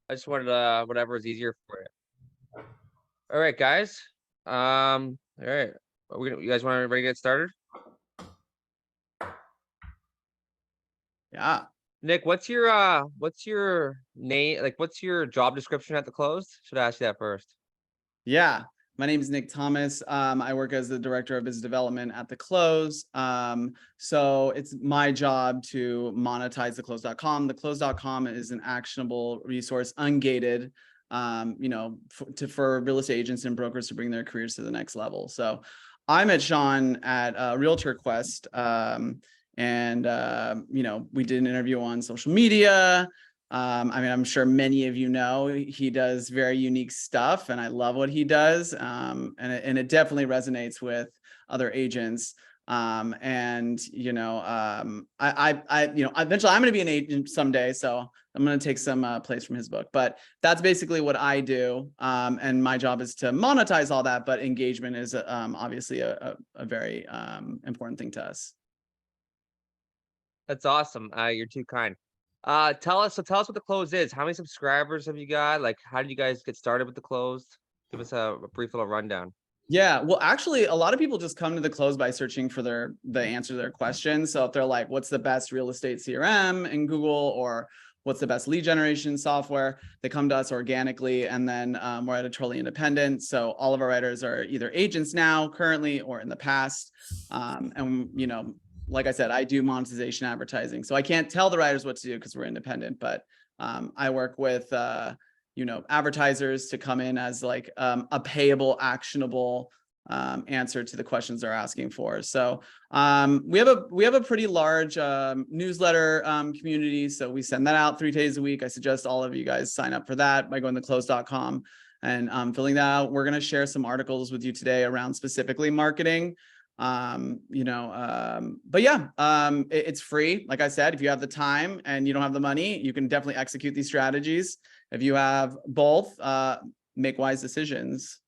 I just wanted whatever is easier for you. All right, guys. All right. You guys want everybody to get started? Yeah. Nick, what's your name? Like, what's your job description at the close? Should I ask you that first? Yeah. My name is Nick Thomas. I work as the director of business development at the Close. So it's my job to monetize theclose.com. Theclose.com is an actionable resource, ungated, for real estate agents and brokers to bring their careers to the next level. So I met Sean at Realtor Quest. We did an interview on social media. I'm sure many of you know he does very unique stuff, and I love what he does. And it definitely resonates with other agents. Eventually I'm going to be an agent someday, so I'm going to take some place from his book. But that's basically what I do, and my job is to monetize all that. But engagement is obviously a very important thing to us. That's awesome. You're too kind. Tell us what the close is. How many subscribers have you got? Like, how did you guys get started with the close? Give us a brief little rundown. Yeah, well, actually, a lot of people just come to the Close by searching for the answer to their questions. So if they're like, what's the best real estate CRM in Google, or what's the best lead generation software, they come to us organically. And then we're editorially independent. So all of our writers are either agents now, currently, or in the past. Like I said, I do monetization advertising. So I can't tell the writers what to do because we're independent, but I work with advertisers to come in as like a payable, actionable answer to the questions they're asking for. So we have a pretty large newsletter community. So we send that out 3 days a week. I suggest all of you guys sign up for that by going to close.com and filling that out. We're going to share some articles with you today around specifically marketing. It's free. Like I said, if you have the time and you don't have the money, you can definitely execute these strategies. If you have both, make wise decisions.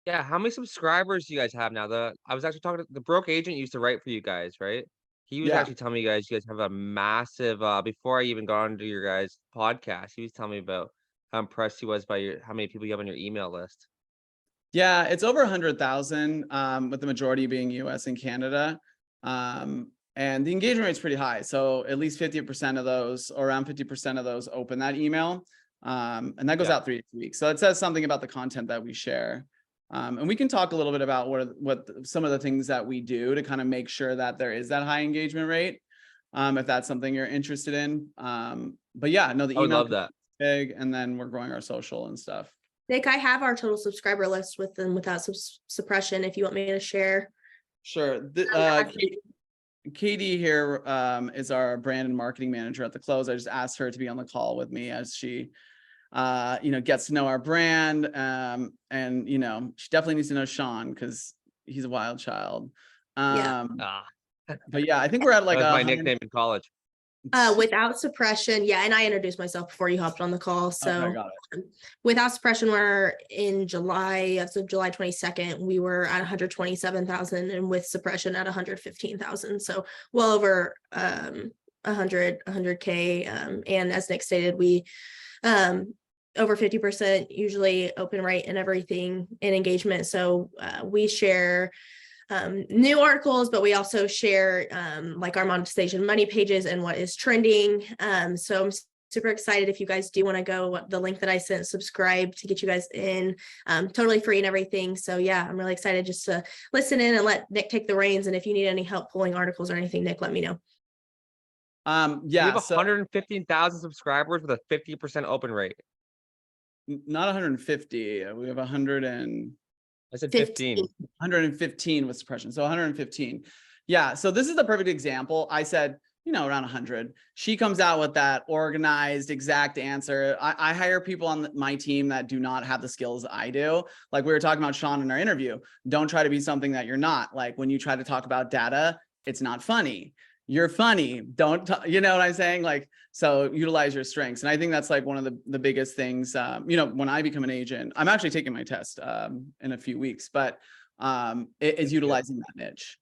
Yeah, how many subscribers do you guys have now? I was actually talking to the broke agent used to write for you guys, right? He was actually telling me you guys have a massive before I even got onto your guys' podcast, he was telling me about how impressed he was by how many people you have on your email list. Yeah, it's over 100,000, with the majority being US and Canada. And the engagement rate is pretty high. So at least 50% of those, or around 50% of those, open that email. And that goes out 3 weeks. So it says something about the content that we share. And we can talk a little bit about what some of the things that we do to kind of make sure that there is that high engagement rate, if that's something you're interested in. The email I would love that. big, and then we're growing our social and stuff. Nick, I have our total subscriber list with them without suppression if you want me to share. Sure. Katie here is our brand and marketing manager at the Close. I just asked her to be on the call with me as she gets to know our brand. She definitely needs to know Sean because he's a wild child. But yeah, I think we're at like that was my nickname in college. Without suppression, yeah, and I introduced myself before you hopped on the call. So without suppression, we're in July, as of July 22nd, we were at 127,000, and with suppression at 115,000. So well over 100K. And as Nick stated, we over 50% usually open rate and everything in engagement. So we share new articles, but we also share like our monetization money pages and what is trending. So I'm super excited. If you guys do want to go, the link that I sent, subscribe to get you guys in, totally free and everything. So yeah, I'm really excited just to listen in and let Nick take the reins. And if you need any help pulling articles or anything, Nick, let me know. You have 115,000 subscribers with a 50% open rate. Not 150. We have 100 and I said 15. 115 with suppression. So 115. Yeah. So this is the perfect example. I said, around 100. She comes out with that organized, exact answer. I hire people on my team that do not have the skills I do. Like we were talking about Sean in our interview. Don't try to be something that you're not. Like when you try to talk about data, it's not funny. You're funny. You know what I'm saying? Like, so utilize your strengths. And I think that's like one of the biggest things, when I become an agent, I'm actually taking my test in a few weeks, but it is utilizing that niche.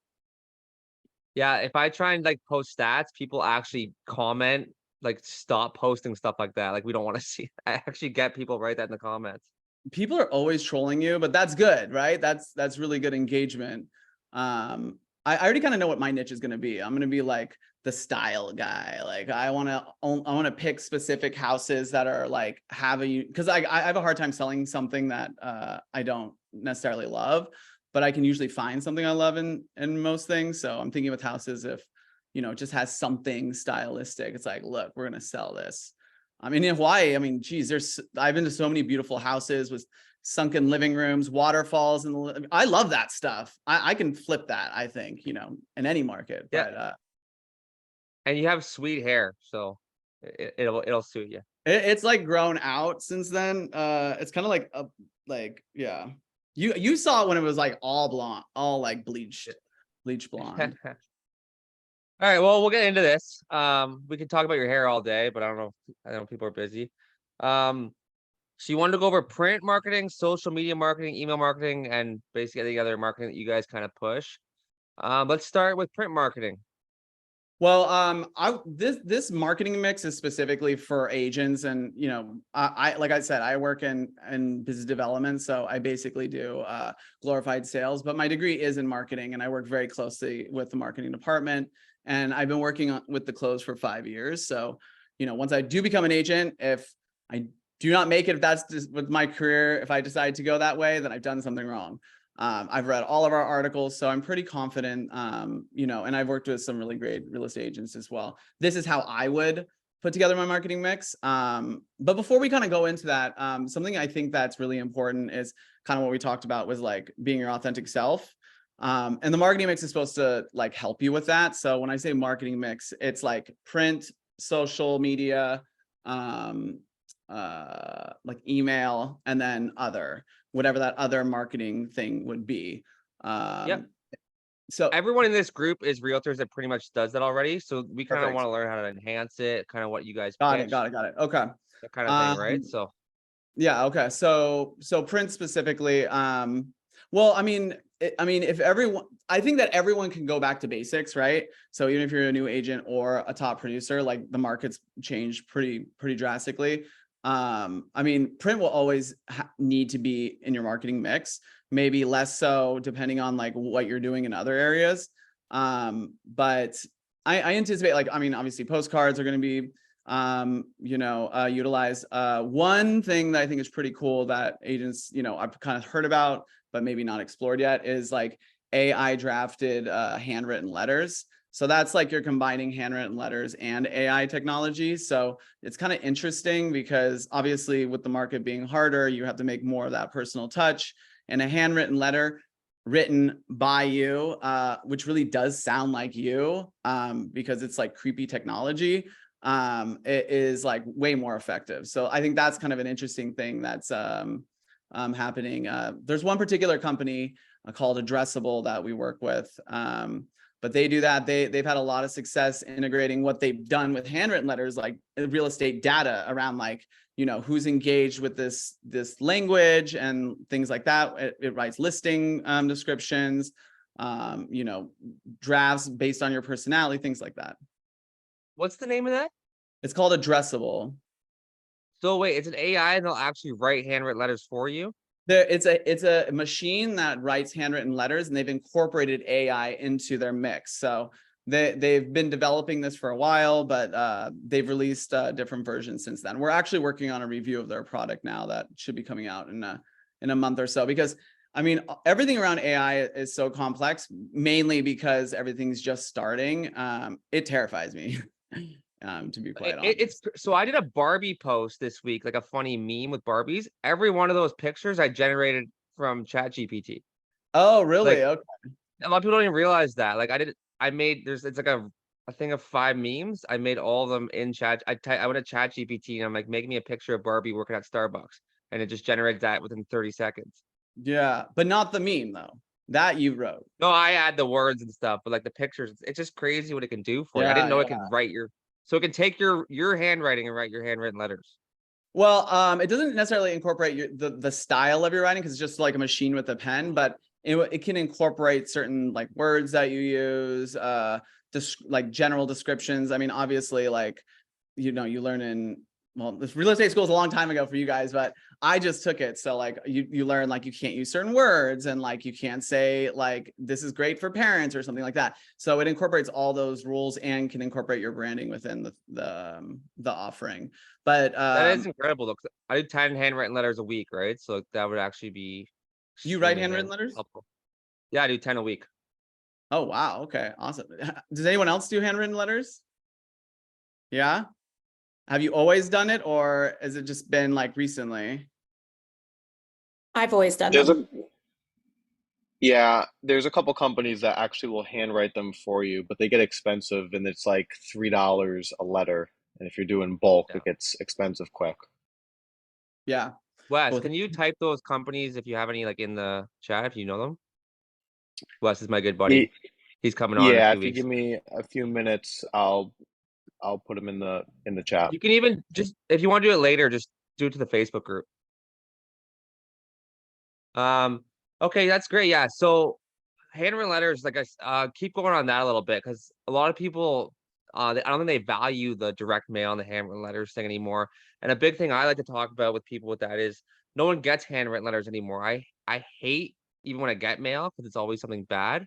Yeah. If I try and like post stats, people actually comment like stop posting stuff like that. Like we don't want to see. I actually get people write that in the comments. People are always trolling you, but that's good, right? That's really good engagement. I already kind of know what my niche is going to be. I'm going to be like the style guy. Like I want to pick specific houses that are like because I have a hard time selling something that I don't necessarily love, but I can usually find something I love in most things. So I'm thinking with houses, if it just has something stylistic, it's like, look, we're going to sell this. I mean, in Hawaii, I mean, geez, I've been to so many beautiful houses with sunken living rooms, waterfalls, and I love that stuff. I can flip that, I think, in any market. Yeah. But And you have sweet hair, so it'll suit you. it's like grown out since then. It's kind of yeah. You saw it when it was like all blonde, all like bleach blonde. All right, well, we'll get into this. We can talk about your hair all day, but I don't know people are busy. So you wanted to go over print marketing, social media marketing, email marketing, and basically any other marketing that you guys kind of push. Let's start with print marketing. Well, this marketing mix is specifically for agents, and I like I said, I work in business development, so I basically do glorified sales. But my degree is in marketing, and I work very closely with the marketing department. And I've been working with the close for 5 years. So, once I do become an agent, if I do not make it, if that's just with my career, if I decide to go that way, then I've done something wrong. I've read all of our articles, so I'm pretty confident, and I've worked with some really great real estate agents as well. This is how I would put together my marketing mix. But before we kind of go into that, something I think that's really important is kind of what we talked about was like being your authentic self. And the marketing mix is supposed to like help you with that. So when I say marketing mix, it's like print, social media, like email, and then whatever that other marketing thing would be. Yep. So Everyone in this group is realtors that pretty much does that already. So we kind of perfect. want to learn how to enhance it, kind of what you guys Got pitch, it. Okay. that kind of thing, right? So Yeah. Okay. So print specifically. Well, I mean, if everyone, I think that everyone can go back to basics, right? So even if you're a new agent or a top producer, like the market's changed pretty print will always need to be in your marketing mix, maybe less so depending on like what you're doing in other areas. But I anticipate obviously postcards are going to be utilized. One thing that I think is pretty cool that agents, I've kind of heard about, but maybe not explored yet, is like AI drafted handwritten letters. So that's like you're combining handwritten letters and AI technology. So it's kind of interesting because obviously with the market being harder, you have to make more of that personal touch, and a handwritten letter written by you, which really does sound like you, because it's like creepy technology. It is like way more effective. So I think that's kind of an interesting thing that's happening. There's one particular company called Addressable that we work with, but they do that. They've had a lot of success integrating what they've done with handwritten letters, like real estate data around like who's engaged with this language and things like that. It writes listing descriptions, drafts based on your personality, things like that. what's the name of that? It's called Addressable. So wait, it's an AI and they'll actually write handwritten letters for you? It's a machine that writes handwritten letters, and they've incorporated AI into their mix. So they've been developing this for a while, but they've released different versions since then. We're actually working on a review of their product now that should be coming out in a month or so, because I mean, everything around AI is so complex, mainly because everything's just starting. It terrifies me. To be quite honest. So I did a Barbie post this week, like a funny meme with Barbies. Every one of those pictures I generated from ChatGPT. Oh, really? Like, okay. A lot of people don't even realize that. Like it's like a thing of 5 memes. I made all of them in chat. I went to ChatGPT and I'm like, make me a picture of Barbie working at Starbucks. And it just generated that within 30 seconds. Yeah, but not the meme though. That you wrote. No, I add the words and stuff, but like the pictures, it's just crazy what it can do for you. I didn't know it could write so it can take your handwriting and write your handwritten letters. Well, it doesn't necessarily incorporate the style of your writing because it's just like a machine with a pen, but it can incorporate certain like words that you use, like general descriptions. I mean, obviously, like you learn in, well, this real estate school is a long time ago for you guys, but I just took it. So like you learn like you can't use certain words, and like you can't say like this is great for parents or something like that. So it incorporates all those rules and can incorporate your branding within the offering. But That is incredible though, 'cause I do 10 handwritten letters a week, right? So that would actually be you write extremely handwritten letters? helpful. Yeah, I do 10 a week. Oh wow, okay, awesome. Does anyone else do handwritten letters? Yeah. Have you always done it, or has it just been like recently? I've always done There's them. there's a couple companies that actually will handwrite them for you, but they get expensive and it's like $3 a letter. And if you're doing bulk, Yeah. it gets expensive quick. Yeah. Wes, Well, can you type those companies if you have any like in the chat if you know them? Wes is my good buddy. Ye- He's coming on in a Yeah, few if you weeks. give me a few minutes, I'll put them in the chat. You can even just if you want to do it later, just do it to the Facebook group. Okay, that's great. Yeah. So handwritten letters, like keep going on that a little bit because a lot of people I don't think they value the direct mail and the handwritten letters thing anymore. And a big thing I like to talk about with people with that is no one gets handwritten letters anymore. I hate even when I get mail because it's always something bad.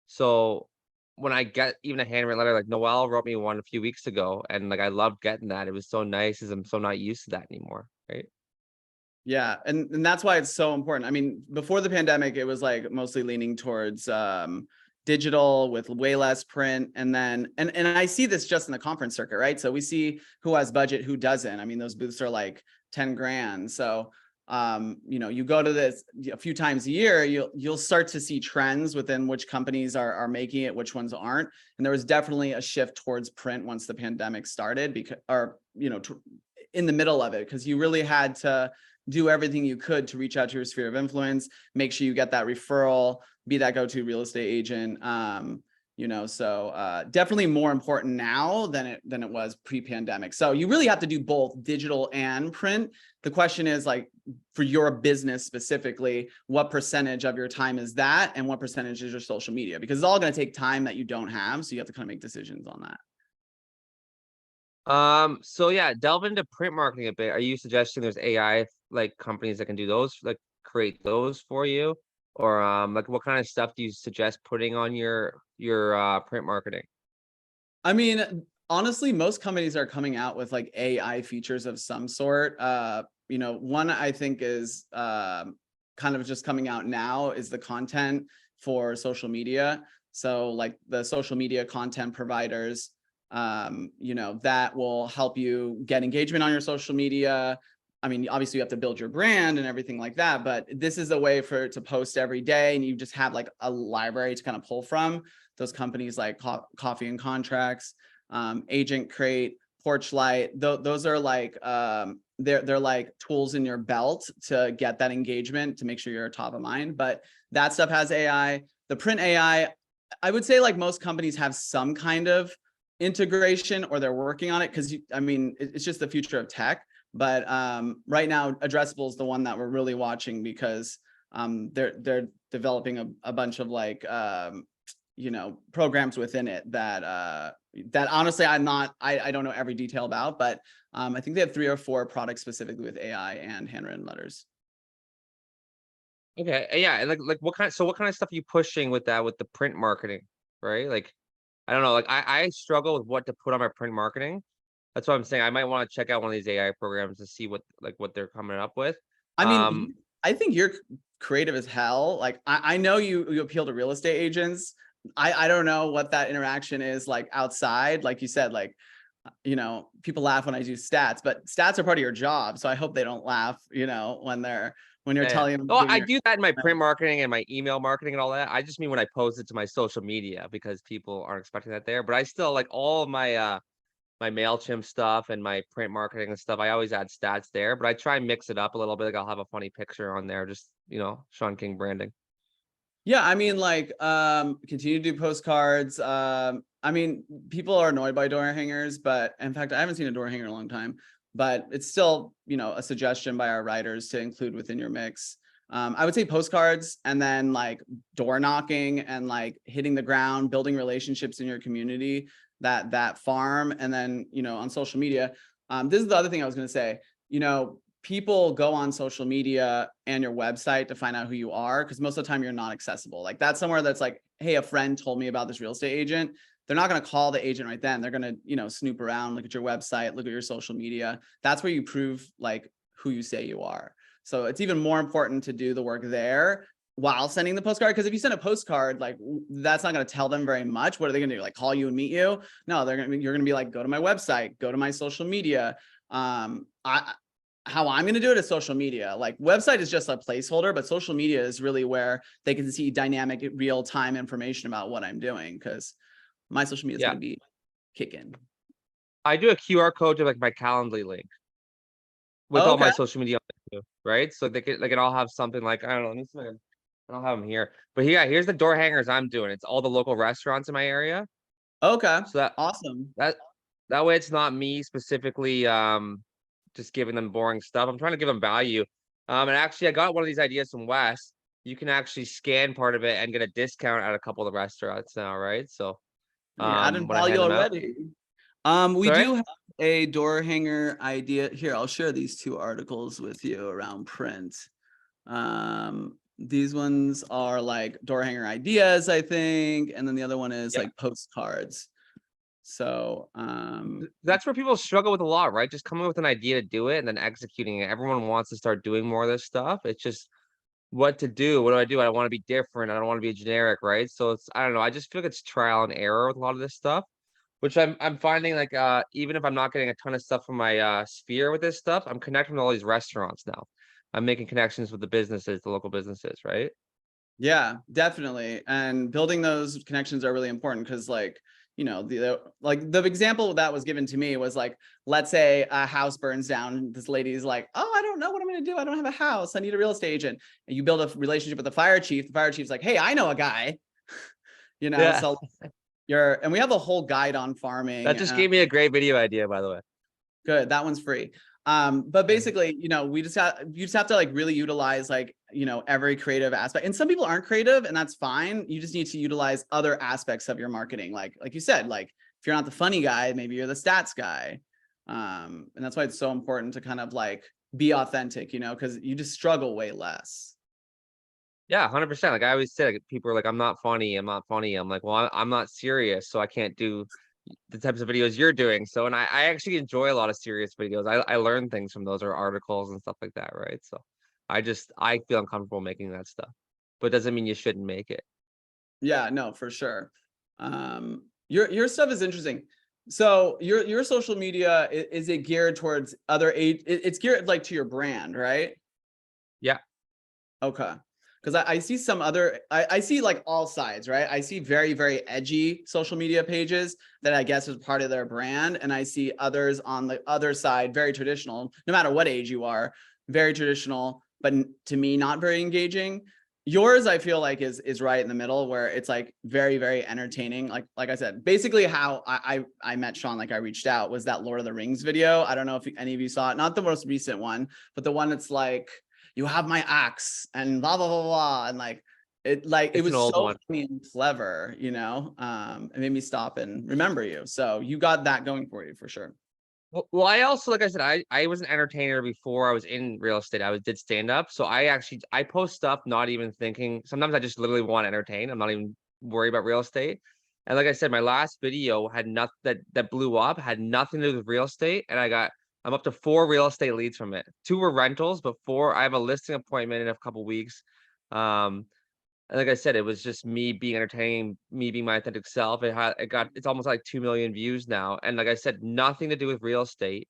So when I get even a handwritten letter, like Noelle wrote me one a few weeks ago, and like I loved getting that. It was so nice because I'm so not used to that anymore, right? yeah, and that's why it's so important. I mean, before the pandemic, it was like mostly leaning towards digital with way less print, and then and I see this just in the conference circuit, right? So we see who has budget, who doesn't. I mean, those booths are like 10 grand. So you go to this a few times a year, you'll start to see trends within which companies are making it, which ones aren't. And there was definitely a shift towards print once the pandemic started, because in the middle of it, because you really had to do everything you could to reach out to your sphere of influence, make sure you get that referral, be that go-to real estate agent. So definitely more important now than it was pre-pandemic. So you really have to do both digital and print. The question is, like, for your business specifically, what percentage of your time is that, and what percentage is your social media? Because it's all going to take time that you don't have. So you have to kind of make decisions on that. So yeah, delve into print marketing a bit. Are you suggesting there's AI like companies that can do those, like create those for you? Or like what kind of stuff do you suggest putting on your print marketing? I mean, honestly, most companies are coming out with like AI features of some sort. One I think is kind of just coming out now is the content for social media. So like the social media content providers, that will help you get engagement on your social media. I mean, obviously you have to build your brand and everything like that, but this is a way for it to post every day, and you just have like a library to kind of pull from. Those companies like Coffee and Contracts, Agent Crate, Porchlight, those are like they're like tools in your belt to get that engagement, to make sure you're top of mind. But that stuff has AI. The print AI, I would say like most companies have some kind of integration, or they're working on it, because it's just the future of tech. But right now, Addressable is the one that we're really watching, because they're developing a bunch of like programs within it that honestly I don't know every detail about, but I think they have 3 or 4 products specifically with AI and handwritten letters. Okay, yeah, and like what kind of stuff are you pushing with that with the print marketing, right? Like I don't know, like I struggle with what to put on my print marketing. That's what I'm saying. I might want to check out one of these AI programs to see what they're coming up with. I mean, I think you're creative as hell. Like I know you appeal to real estate agents. I don't know what that interaction is like outside. Like you said, like people laugh when I do stats, but stats are part of your job. So I hope they don't laugh, when you're Yeah. telling them. Oh, I do that in my print marketing and my email marketing and all that. I just mean when I post it to my social media because people aren't expecting that there. But I still like all of my my MailChimp stuff and my print marketing and stuff. I always add stats there, but I try and mix it up a little bit. Like I'll have a funny picture on there, just Sean King branding. Yeah, I mean, like, continue to do postcards. I mean, people are annoyed by door hangers, but in fact, I haven't seen a door hanger in a long time, but it's still, a suggestion by our writers to include within your mix. I would say postcards, and then like door knocking and like hitting the ground, building relationships in your community. that farm. And then, on social media, this is the other thing I was going to say, people go on social media and your website to find out who you are, because most of the time you're not accessible. Like that's somewhere that's like, hey, a friend told me about this real estate agent. They're not going to call the agent right then. They're going to, snoop around, look at your website, look at your social media. That's where you prove like who you say you are. So it's even more important to do the work there while sending the postcard. Because if you send a postcard, like that's not going to tell them very much. What are they going to do? Like call you and meet you? No, you're going to be like, go to my website, go to my social media. How I'm going to do it is social media. Like website is just a placeholder, but social media is really where they can see dynamic real-time information about what I'm doing, because my social media is going to be kicking. I do a QR code to like my Calendly link with all my social media, right? So they can all have something like, I don't know, let me see if I don't have them here, but yeah, here's the door hangers I'm doing. It's all the local restaurants in my area. Okay. So that awesome. That way it's not me specifically just giving them boring stuff. I'm trying to give them value. And actually I got one of these ideas from Wes. You can actually scan part of it and get a discount at a couple of restaurants now, right? So you're adding when I hand value them out. already. We do have a door hanger idea here. I'll share these 2 articles with you around print. These ones are like door hanger ideas, I think, and then the other one is like postcards. So that's where people struggle with a lot, right? Just coming with an idea to do it and then executing it. Everyone wants to start doing more of this stuff. It's just what to do. What do I do? I want to be different. I don't want to be generic, right? So it's, I don't know. I just feel like it's trial and error with a lot of this stuff, which I'm finding like even if I'm not getting a ton of stuff from my sphere with this stuff, I'm connecting with all these restaurants now. I'm making connections with the businesses, the local businesses, right? Yeah, definitely. And building those connections are really important, because like, the example that was given to me was like, let's say a house burns down. This lady's like, oh, I don't know what I'm going to do. I don't have a house. I need a real estate agent. And you build a relationship with the fire chief. The fire chief's like, hey, I know a guy, so and we have a whole guide on farming. That just gave me a great video idea, by the way. Good. That one's free. But basically, you just have to like really utilize like, every creative aspect. And some people aren't creative, and that's fine. You just need to utilize other aspects of your marketing. Like you said, like if you're not the funny guy, maybe you're the stats guy. And that's why it's so important to kind of like be authentic, because you just struggle way less. Yeah, 100%. Like I always say, like, people are like, I'm not funny. I'm not funny. I'm like, well, I'm not serious, so I can't do the types of videos you're doing. So, and I actually enjoy a lot of serious videos. I learn things from those, or articles and stuff like that, right? So I feel uncomfortable making that stuff, but it doesn't mean you shouldn't make it. Yeah, no, for sure. Your stuff is interesting. So your social media, is it geared towards other age? It's geared like to your brand, right? Yeah. Okay. Because I see some other, I see like all sides, right? I see very, very edgy social media pages that I guess is part of their brand. And I see others on the other side, very traditional, no matter what age you are, very traditional, but to me, not very engaging. Yours, I feel like is right in the middle, where it's like very, very entertaining. Like I said, basically how I met Sean, like I reached out, was that Lord of the Rings video. I don't know if any of you saw it, not the most recent one, but the one that's like, you have my axe and blah, blah, blah, blah. And like, it was so funny and clever, it made me stop and remember you. So you got that going for you for sure. Well, I also, like I said, I was an entertainer before I was in real estate. I did stand up. So I post stuff, not even thinking. Sometimes I just literally want to entertain. I'm not even worried about real estate. And like I said, my last video had nothing that blew up, had nothing to do with real estate. And I'm up to 4 real estate leads from it. 2 were rentals, but 4, I have a listing appointment in a couple weeks. And like I said, it was just me being entertaining, me being my authentic self. It's almost like 2 million views now. And like I said, nothing to do with real estate.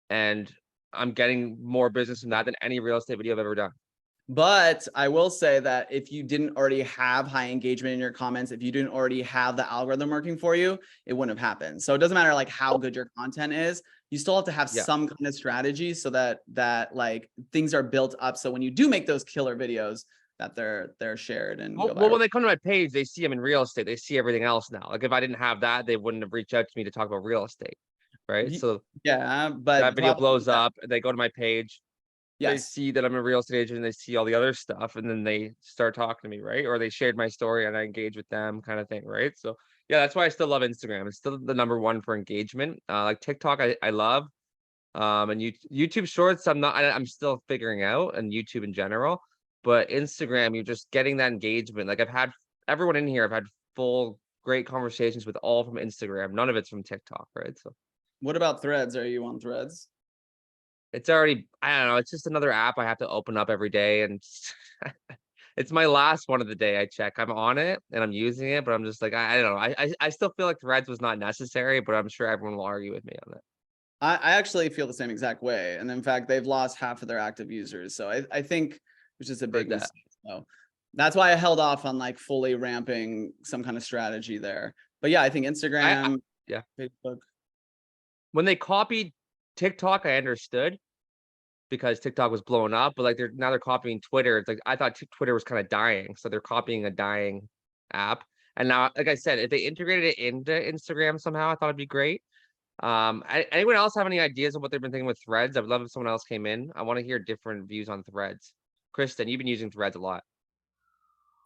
And I'm getting more business from that than any real estate video I've ever done. But I will say that if you didn't already have high engagement in your comments, if you didn't already have the algorithm working for you, it wouldn't have happened. So it doesn't matter like how good your content is, you still have to have some kind of strategy so that like things are built up. So when you do make those killer videos, that they're shared and well, when they come to my page, they see I'm in real estate. They see everything else now. Like if I didn't have that, they wouldn't have reached out to me to talk about real estate, right? So yeah, but that video blows up. They go to my page. Yes. They see that I'm a real estate agent and they see all the other stuff, and then they start talking to me, right? Or they shared my story and I engage with them, kind of thing, right? So Yeah, that's why I still love Instagram. It's still the number one for engagement. Like TikTok, I love. And YouTube Shorts, I'm still figuring out, and YouTube in general. But Instagram, you're just getting that engagement. Like I've had everyone in here, I've had full great conversations with, all from Instagram. None of it's from TikTok, right? So What about Threads? Are you on Threads? it's already, I don't know, it's just another app I have to open up every day, and it's my last one of the day I check. I'm on it and I'm using it, but I'm just like, I don't know. I still feel like Threads was not necessary, but I'm sure everyone will argue with me on that. I actually feel the same exact way. And in fact, they've lost half of their active users. So I think it's just a big Heard that. mistake. So that's why I held off on like fully ramping some kind of strategy there. But yeah, I think Instagram, Yeah. Facebook. When they copied TikTok, I understood because TikTok was blowing up, but like they're copying Twitter. It's like I thought Twitter was kind of dying, so they're copying a dying app. And now, like I said, if they integrated it into Instagram somehow, I thought it'd be great. Anyone else have any ideas of what they've been thinking with Threads? I would love if someone else came in. I want to hear different views on Threads. Kristen, you've been using Threads a lot.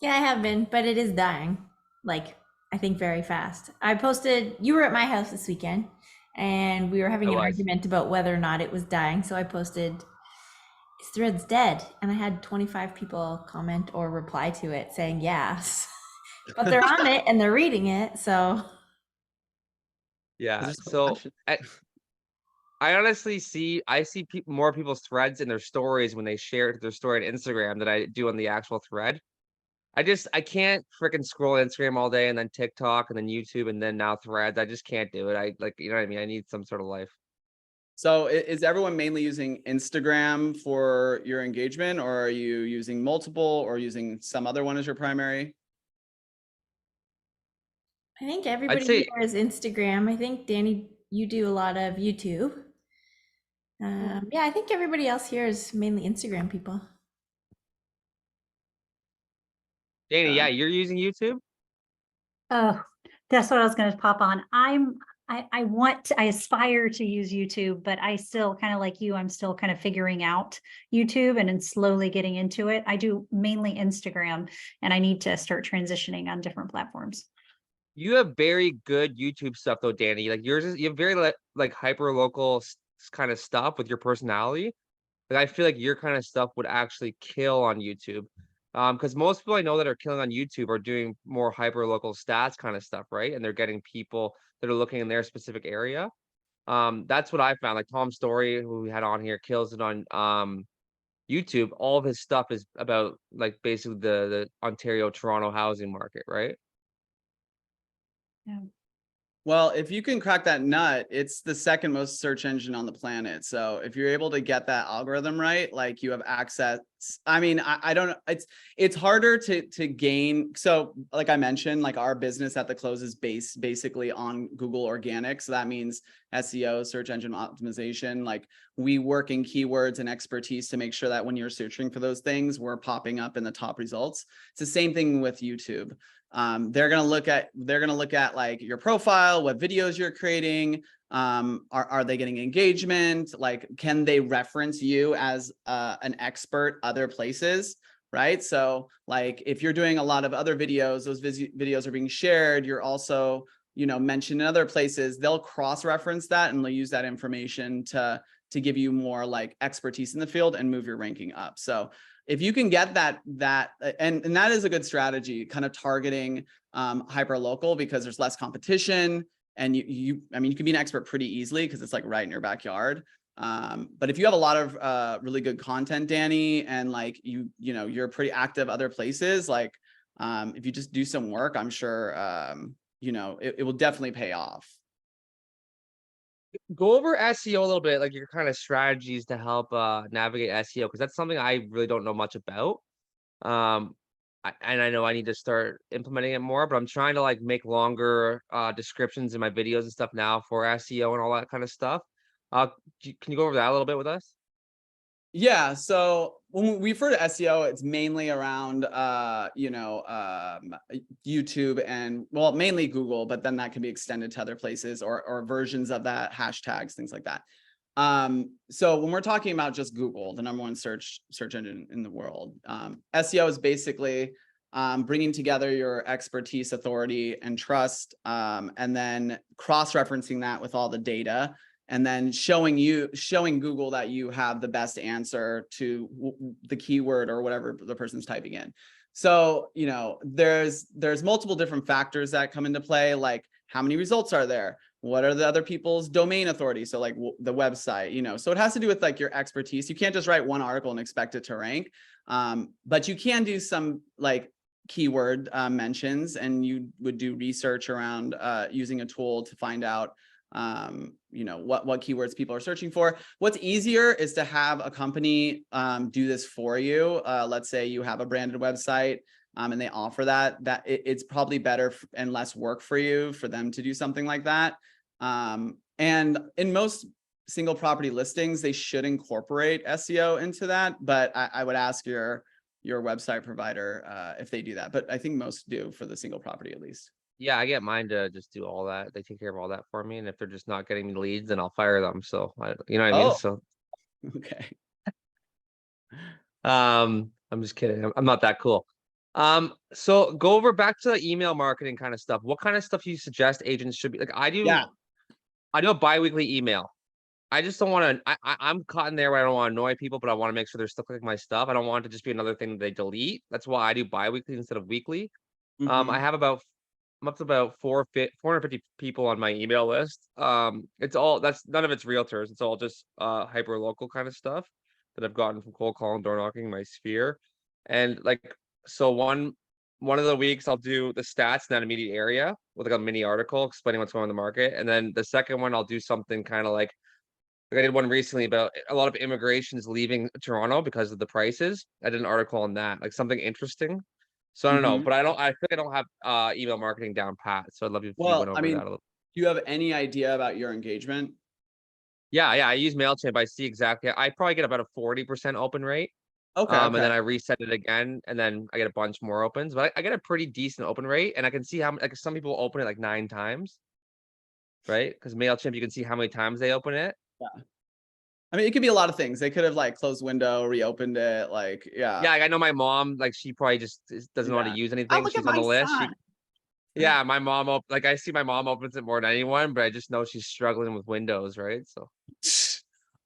Yeah, I have been, but it is dying. Like, I think very fast. I posted, you were at my house this weekend, and we were having I an was. argument about whether or not it was dying. So I posted, is Threads dead? And I had 25 people comment or reply to it saying yes. But they're on it and they're reading it. So Yeah. Is there So some- I honestly see more people's threads in their stories when they share their story on Instagram than I do on the actual thread. I can't freaking scroll Instagram all day and then TikTok and then YouTube and then now Threads. I just can't do it. I like, you know what I mean? I need some sort of life. So is everyone mainly using Instagram for your engagement, or are you using multiple or using some other one as your primary? I think I'd everybody say, here is Instagram. I think, Danny, you do a lot of YouTube. Yeah, I think everybody else here is mainly Instagram people. Danny, yeah, you're using YouTube? Oh, that's what I was gonna pop on. I aspire to use YouTube, but I still kind of like you, I'm still kind of figuring out YouTube and then slowly getting into it. I do mainly Instagram and I need to start transitioning on different platforms. You have very good YouTube stuff though, Danny. Like yours is, you have very like hyper local kind of stuff with your personality. Like I feel like your kind of stuff would actually kill on YouTube. Because most people I know that are killing on YouTube are doing more hyper local stats kind of stuff, right? And they're getting people that are looking in their specific area. That's what I found. Like Tom Story, who we had on here, kills it on YouTube. All of his stuff is about like basically the Ontario, Toronto housing market, right? Yeah. Well, if you can crack that nut, it's the second most search engine on the planet. So if you're able to get that algorithm right, like you have access. I mean, I don't know. It's harder to gain. So like I mentioned, like our business at the close is based basically on Google organic. So that means SEO, search engine optimization. Like we work in keywords and expertise to make sure that when you're searching for those things, we're popping up in the top results. It's the same thing with YouTube. They're gonna look at like your profile, what videos you're creating. Are they getting engagement? Like, can they reference you as an expert other places? Right. So like if you're doing a lot of other videos, those videos are being shared. You're also, mentioned in other places. They'll cross-reference that and they'll use that information to give you more like expertise in the field and move your ranking up. So if you can get that and that is a good strategy, kind of targeting hyper local, because there's less competition and you can be an expert pretty easily because it's like right in your backyard. But if you have a lot of really good content, Danny, and like you're pretty active other places, like if you just do some work, I'm sure it will definitely pay off. Go over SEO a little bit, like your kind of strategies to help navigate SEO, because that's something I really don't know much about. And I know I need to start implementing it more, but I'm trying to like make longer descriptions in my videos and stuff now for SEO and all that kind of stuff. Can you go over that a little bit with us? Yeah, so when we refer to SEO, it's mainly around YouTube and mainly Google, but then that can be extended to other places or versions of that, hashtags, things like that. So when we're talking about just Google, the number one search engine in the world, SEO is basically bringing together your expertise, authority, and trust, and then cross-referencing that with all the data, and then showing Google that you have the best answer to the keyword or whatever the person's typing in. So, you know, there's multiple different factors that come into play, like how many results are there? What are the other people's domain authority? So like the website, you know, so it has to do with like your expertise. You can't just write one article and expect it to rank. But you can do some like keyword mentions, and you would do research around using a tool to find out you know, what keywords people are searching for. What's easier is to have a company do this for you. Let's say you have a branded website and they offer that it's probably better and less work for you for them to do something like that. And in most single property listings, they should incorporate SEO into that, but I would ask your website provider if they do that. But I think most do for the single property at least. Yeah, I get mine to just do all that. They take care of all that for me, and if they're just not getting me leads, then I'll fire them. So, you know what I mean? Oh, So, okay. I'm just kidding. I'm not that cool. So go over back to the email marketing kind of stuff. What kind of stuff do you suggest agents should be like? I do a bi-weekly email. I just don't want to. I'm caught in there where I don't want to annoy people, but I want to make sure they're still clicking my stuff. I don't want it to just be another thing that they delete. That's why I do bi-weekly instead of weekly. I have I'm up to about 450 people on my email list. It's all none of it's realtors. It's all just hyper local kind of stuff that I've gotten from cold calling, door knocking, my sphere. And like so one of the weeks I'll do the stats in that immediate area with like a mini article explaining what's going on in the market. And then the second one I'll do something kind of like I did one recently about a lot of immigrations leaving Toronto because of the prices. I did an article on that, like something interesting. So I don't know, but I feel like I don't have email marketing down pat. So I'd love if you Well, went over I mean, that a little. do you have any idea about your engagement? Yeah, I use MailChimp. I see exactly. I probably get about a 40% open rate. Okay, And then I reset it again, and then I get a bunch more opens. But I get a pretty decent open rate, and I can see how like some people open it like 9 times, right? Because MailChimp, you can see how many times they open it. Yeah. I mean, it could be a lot of things. They could have like closed window, reopened it, like Yeah, like, I know my mom, like she probably just doesn't know how to use Oh, anything. look at She's on my the list. son. Yeah, my mom like I see my mom opens it more than anyone, but I just know she's struggling with Windows, right? So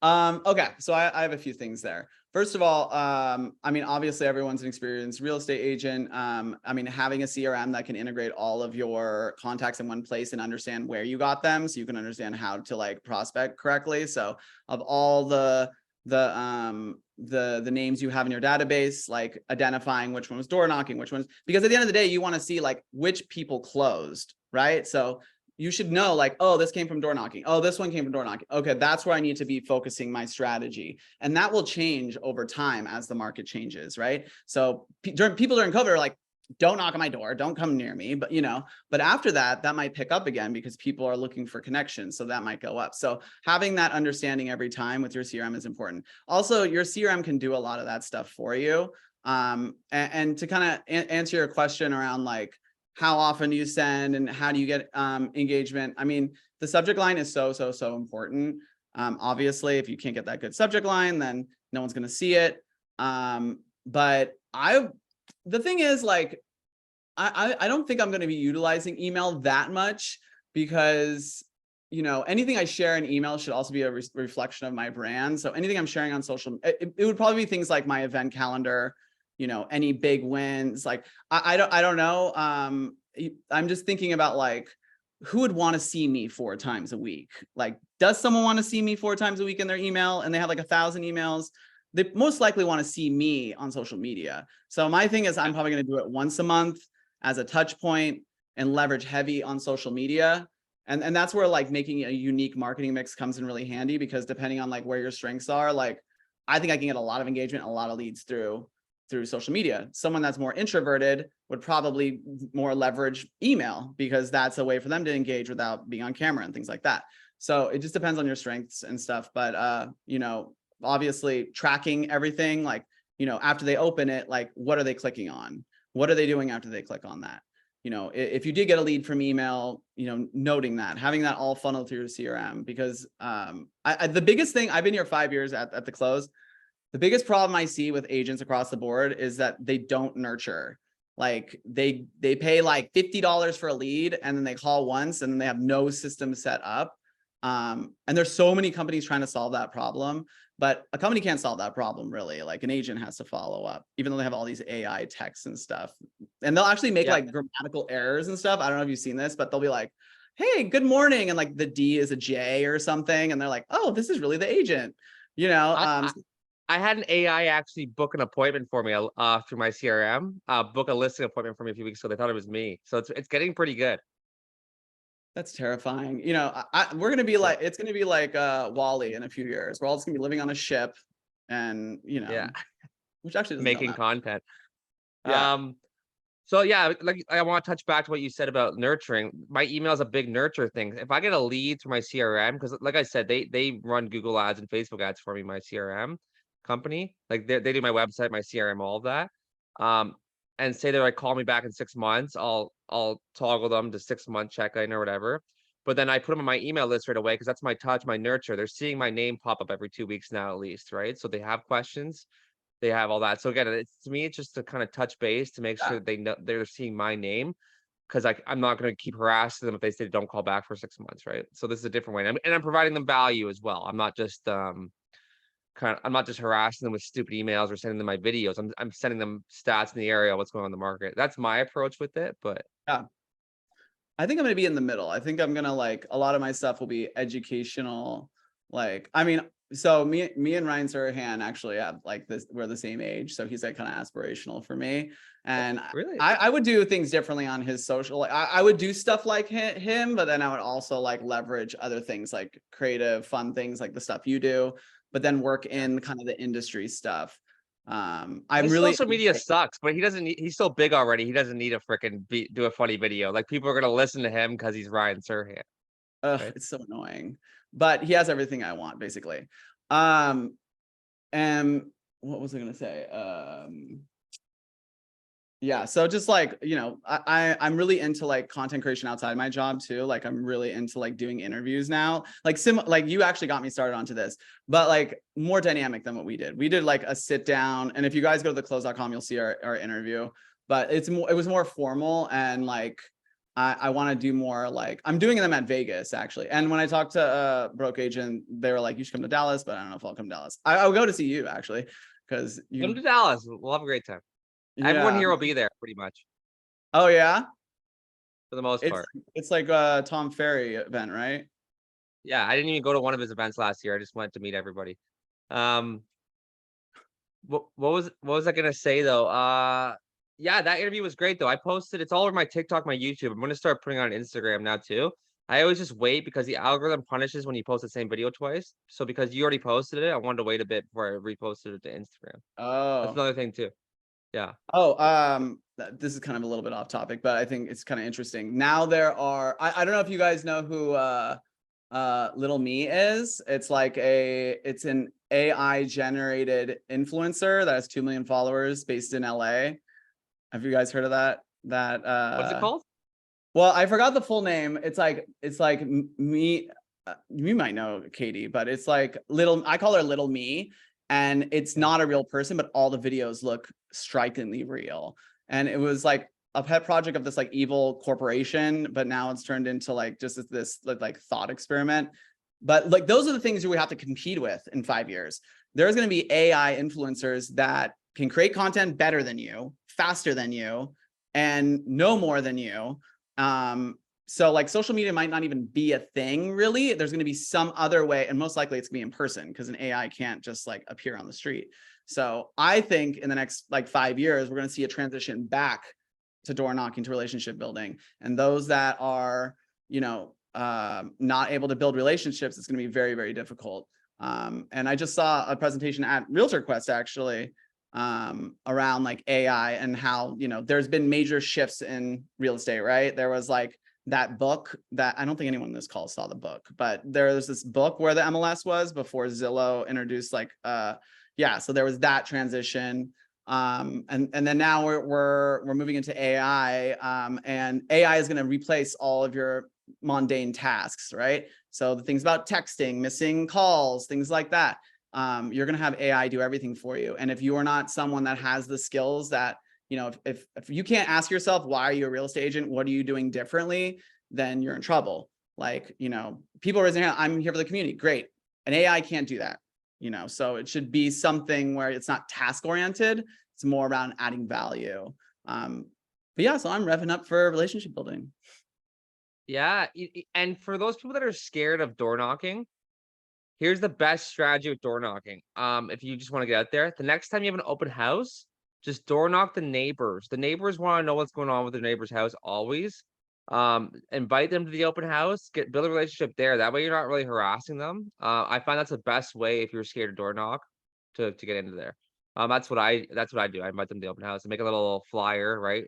Okay, so I have a few things there. First of all, I mean, obviously everyone's an experienced real estate agent. I mean, having a CRM that can integrate all of your contacts in one place and understand where you got them, so you can understand how to like prospect correctly. So of all the names you have in your database, like identifying which one was door knocking, which ones, because at the end of the day, you want to see like which people closed, right? So you should know like, oh, this came from door knocking. Oh, this one came from door knocking. Okay, that's where I need to be focusing my strategy. And that will change over time as the market changes, right? So people during COVID are like, don't knock on my door, don't come near me. But, you know, but after that, that might pick up again because people are looking for connections. So that might go up. So having that understanding every time with your CRM is important. Also, your CRM can do a lot of that stuff for you. And to kind of answer your question around like, how often do you send and how do you get engagement? I mean, the subject line is so important. Obviously, if you can't get that good subject line, then no one's going to see it. But the thing is like, I don't think I'm going to be utilizing email that much because, you know, anything I share in email should also be a reflection of my brand. So anything I'm sharing on social, it would probably be things like my event calendar, you know, any big wins. Like, I don't know. I'm just thinking about like, who would want to see me 4 times a week? Like, does someone want to see me 4 times a week in their email and they have like 1,000 emails? They most likely want to see me on social media. So my thing is I'm probably going to do it once a month as a touch point and leverage heavy on social media. And that's where like making a unique marketing mix comes in really handy, because depending on like where your strengths are, like I think I can get a lot of engagement, a lot of leads through social media. Someone that's more introverted would probably more leverage email because that's a way for them to engage without being on camera and things like that. So it just depends on your strengths and stuff. But, you know, obviously tracking everything, like, you know, after they open it, like, what are they clicking on? What are they doing after they click on that? You know, if you did get a lead from email, you know, noting that, having that all funneled through your CRM, because the biggest thing, I've been here 5 years at the close. The biggest problem I see with agents across the board is that they don't nurture. like they pay like $50 for a lead, and then they call once, and then they have no system set up. And there's so many companies trying to solve that problem, but a company can't solve that problem really. Like an agent has to follow up, even though they have all these AI texts and stuff. And they'll actually make like grammatical errors and stuff. I don't know if you've seen this, but they'll be like, hey, good morning, and like the D is a J or something, and they're like, oh, this is really the agent, you know. I had an AI actually book an appointment for me through my CRM, book a listing appointment for me a few weeks ago. They thought it was me. So it's getting pretty good. That's terrifying. You know, we're going to be like, it's going to be like Wall-E in a few years. We're all just going to be living on a ship, and, you know, which actually doesn't making content. Yeah. So yeah, like I want to touch back to what you said about nurturing. My email is a big nurture thing. If I get a lead through my CRM, because like I said, they run Google ads and Facebook ads for me, my CRM company. Like they do my website, my CRM, all of that. And say they're like, call me back in 6 months, I'll toggle them to 6-month check-in or whatever. But then I put them on my email list right away because that's my touch, my nurture. They're seeing my name pop up every 2 weeks now at least, right? So they have questions. They have all that. So again, to me, it's just to kind of touch base to make sure they know they're seeing my name, because I'm not going to keep harassing them if they say don't call back for 6 months, right? So this is a different way, and I'm providing them value as well. I'm not just I'm not just harassing them with stupid emails or sending them my videos. I'm sending them stats in the area, what's going on in the market. That's my approach with it. But yeah, I think I'm going to be in the middle. I think I'm going to like, a lot of my stuff will be educational. Like, I mean, so me and Ryan Surahan actually have like this, we're the same age. So he's like kind of aspirational for me. And really, I would do things differently on his social. Like I would do stuff like him, but then I would also like leverage other things like creative, fun things like the stuff you do, but then work in kind of the industry stuff. his social media sucks, but he's so big already. He doesn't need a freaking do a funny video. Like people are going to listen to him because he's Ryan Surahan. Right? It's so annoying, but he has everything I want basically. And what was I going to say? Yeah, so just like, you know, I'm really into like content creation outside my job too. Like I'm really into like doing interviews now. Like like you actually got me started onto this, but like more dynamic than what we did. We did like a sit down, and if you guys go to theclose.com, you'll see our interview. But it was more formal, and like I want to do more, like I'm doing them at Vegas actually. And when I talked to a broke agent, they were like, you should come to Dallas, but I don't know if I'll come to Dallas. I'll go to see you actually, because you come to Dallas. We'll have a great time. Yeah. Everyone here will be there pretty much. Oh yeah, for the most part. It's like a Tom Ferry event, right? Yeah, I didn't even go to one of his events last year. I just went to meet everybody. What was I gonna say though? Yeah, that interview was great though. I posted, it's all over my TikTok, my YouTube. I'm gonna start putting it on Instagram now too. I always just wait because the algorithm punishes when you post the same video twice. So because you already posted it, I wanted to wait a bit before I reposted it to Instagram. That's another thing too. Yeah. Oh, this is kind of a little bit off topic, but I think it's kind of interesting. Now there are, I don't know if you guys know who Little Me is. It's like it's an AI generated influencer that has 2 million followers based in LA. Have you guys heard of that? What's it called? Well, I forgot the full name. It's like me. You might know Katie, but it's like I call her Little Me, and it's not a real person, but all the videos look strikingly real. And it was like a pet project of this like evil corporation, but now it's turned into like just this like thought experiment. But like those are the things that we have to compete with in 5 years. There's going to be AI influencers that can create content better than you, faster than you, and know more than you. So like social media might not even be a thing really. There's going to be some other way, and most likely it's gonna be in person because an AI can't just like appear on the street. So I think in the next like 5 years, we're going to see a transition back to door knocking, to relationship building. And those that are, you know, not able to build relationships, it's going to be very, very difficult. And I just saw a presentation at Realtor Quest actually, around like AI and how, you know, there's been major shifts in real estate, right? There was like that book that I don't think anyone in this call saw the book, but there was this book where the MLS was before Zillow introduced like, yeah, so there was that transition. And then now we're moving into AI, and AI is going to replace all of your mundane tasks, right? So the things about texting, missing calls, things like that. You're going to have AI do everything for you. And if you are not someone that has the skills that you know, if you can't ask yourself, why are you a real estate agent? What are you doing differently? Then you're in trouble. Like, you know, people are raising their hand, I'm here for the community. Great. An AI can't do that, you know, so it should be something where it's not task oriented. It's more around adding value. But yeah, so I'm revving up for relationship building. Yeah. And for those people that are scared of door knocking, here's the best strategy with door knocking. If you just want to get out there, the next time you have an open house, just door knock the neighbors. The neighbors want to know what's going on with their neighbor's house always. Invite them to the open house, build a relationship there. That way you're not really harassing them. I find that's the best way if you're scared to door knock to get into there. That's what I do. I invite them to the open house and make a little flyer, right?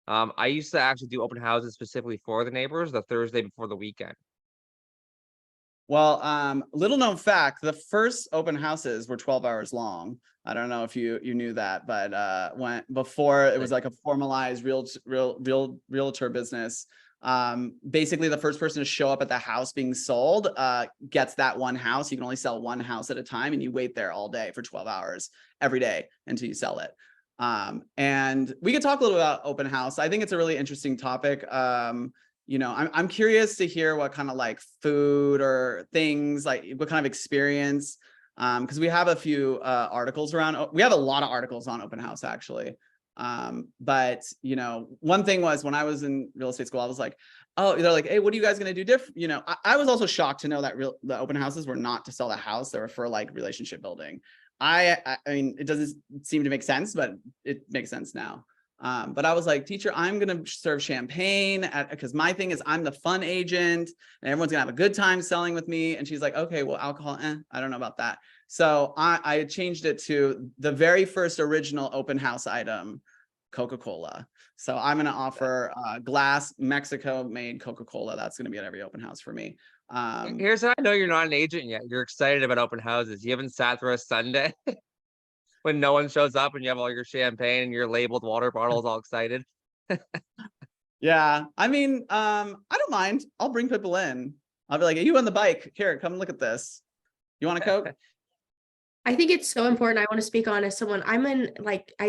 I used to actually do open houses specifically for the neighbors the Thursday before the weekend. Well, little known fact, the first open houses were 12 hours long. I don't know if you knew that, but when before it was like a formalized realtor business, basically the first person to show up at the house being sold gets that one house. You can only sell one house at a time, and you wait there all day for 12 hours every day until you sell it. And we could talk a little about open house. I think it's a really interesting topic. You know, I'm curious to hear what kind of like food or things, like what kind of experience, because we have a few articles around. We have a lot of articles on open house actually. But you know, one thing was when I was in real estate school, I was like, oh, they're like, hey, what are you guys going to do different? You know, I was also shocked to know that the open houses were not to sell the house; they were for like relationship building. I mean, it doesn't seem to make sense, but it makes sense now. But I was like, teacher, I'm going to serve champagne because my thing is I'm the fun agent and everyone's gonna have a good time selling with me. And she's like, okay, well, alcohol, I don't know about that. So I changed it to the very first original open house item, Coca-Cola. So I'm going to offer glass Mexico made Coca-Cola. That's going to be at every open house for me. Here's how I know you're not an agent yet. You're excited about open houses. You haven't sat through a Sunday when no one shows up and you have all your champagne and your labeled water bottles all excited. Yeah, I mean, I don't mind. I'll bring people in. I'll be like, hey, you on the bike? Here, come look at this. You want a Coke? I think it's so important. I want to speak on as someone, I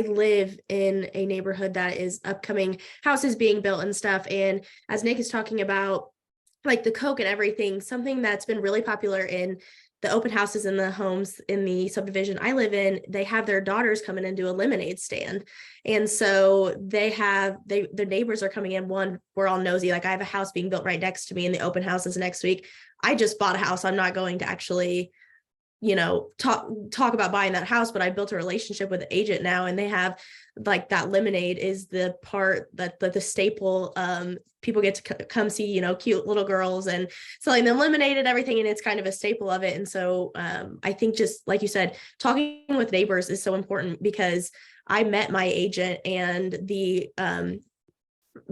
live in a neighborhood that is upcoming houses being built and stuff. And as Nick is talking about like the Coke and everything, something that's been really popular in the open houses in the homes in the subdivision I live in, they have their daughters come in and do a lemonade stand. And so their neighbors are coming in. One, we're all nosy. Like I have a house being built right next to me and the open house is next week. I just bought a house. I'm not going to actually, you know, talk about buying that house, but I built a relationship with the agent now, and they have like that lemonade is the part that the staple. People get to come see, you know, cute little girls and selling them lemonade and everything, and it's kind of a staple of it. And so I think just like you said, talking with neighbors is so important, because I met my agent and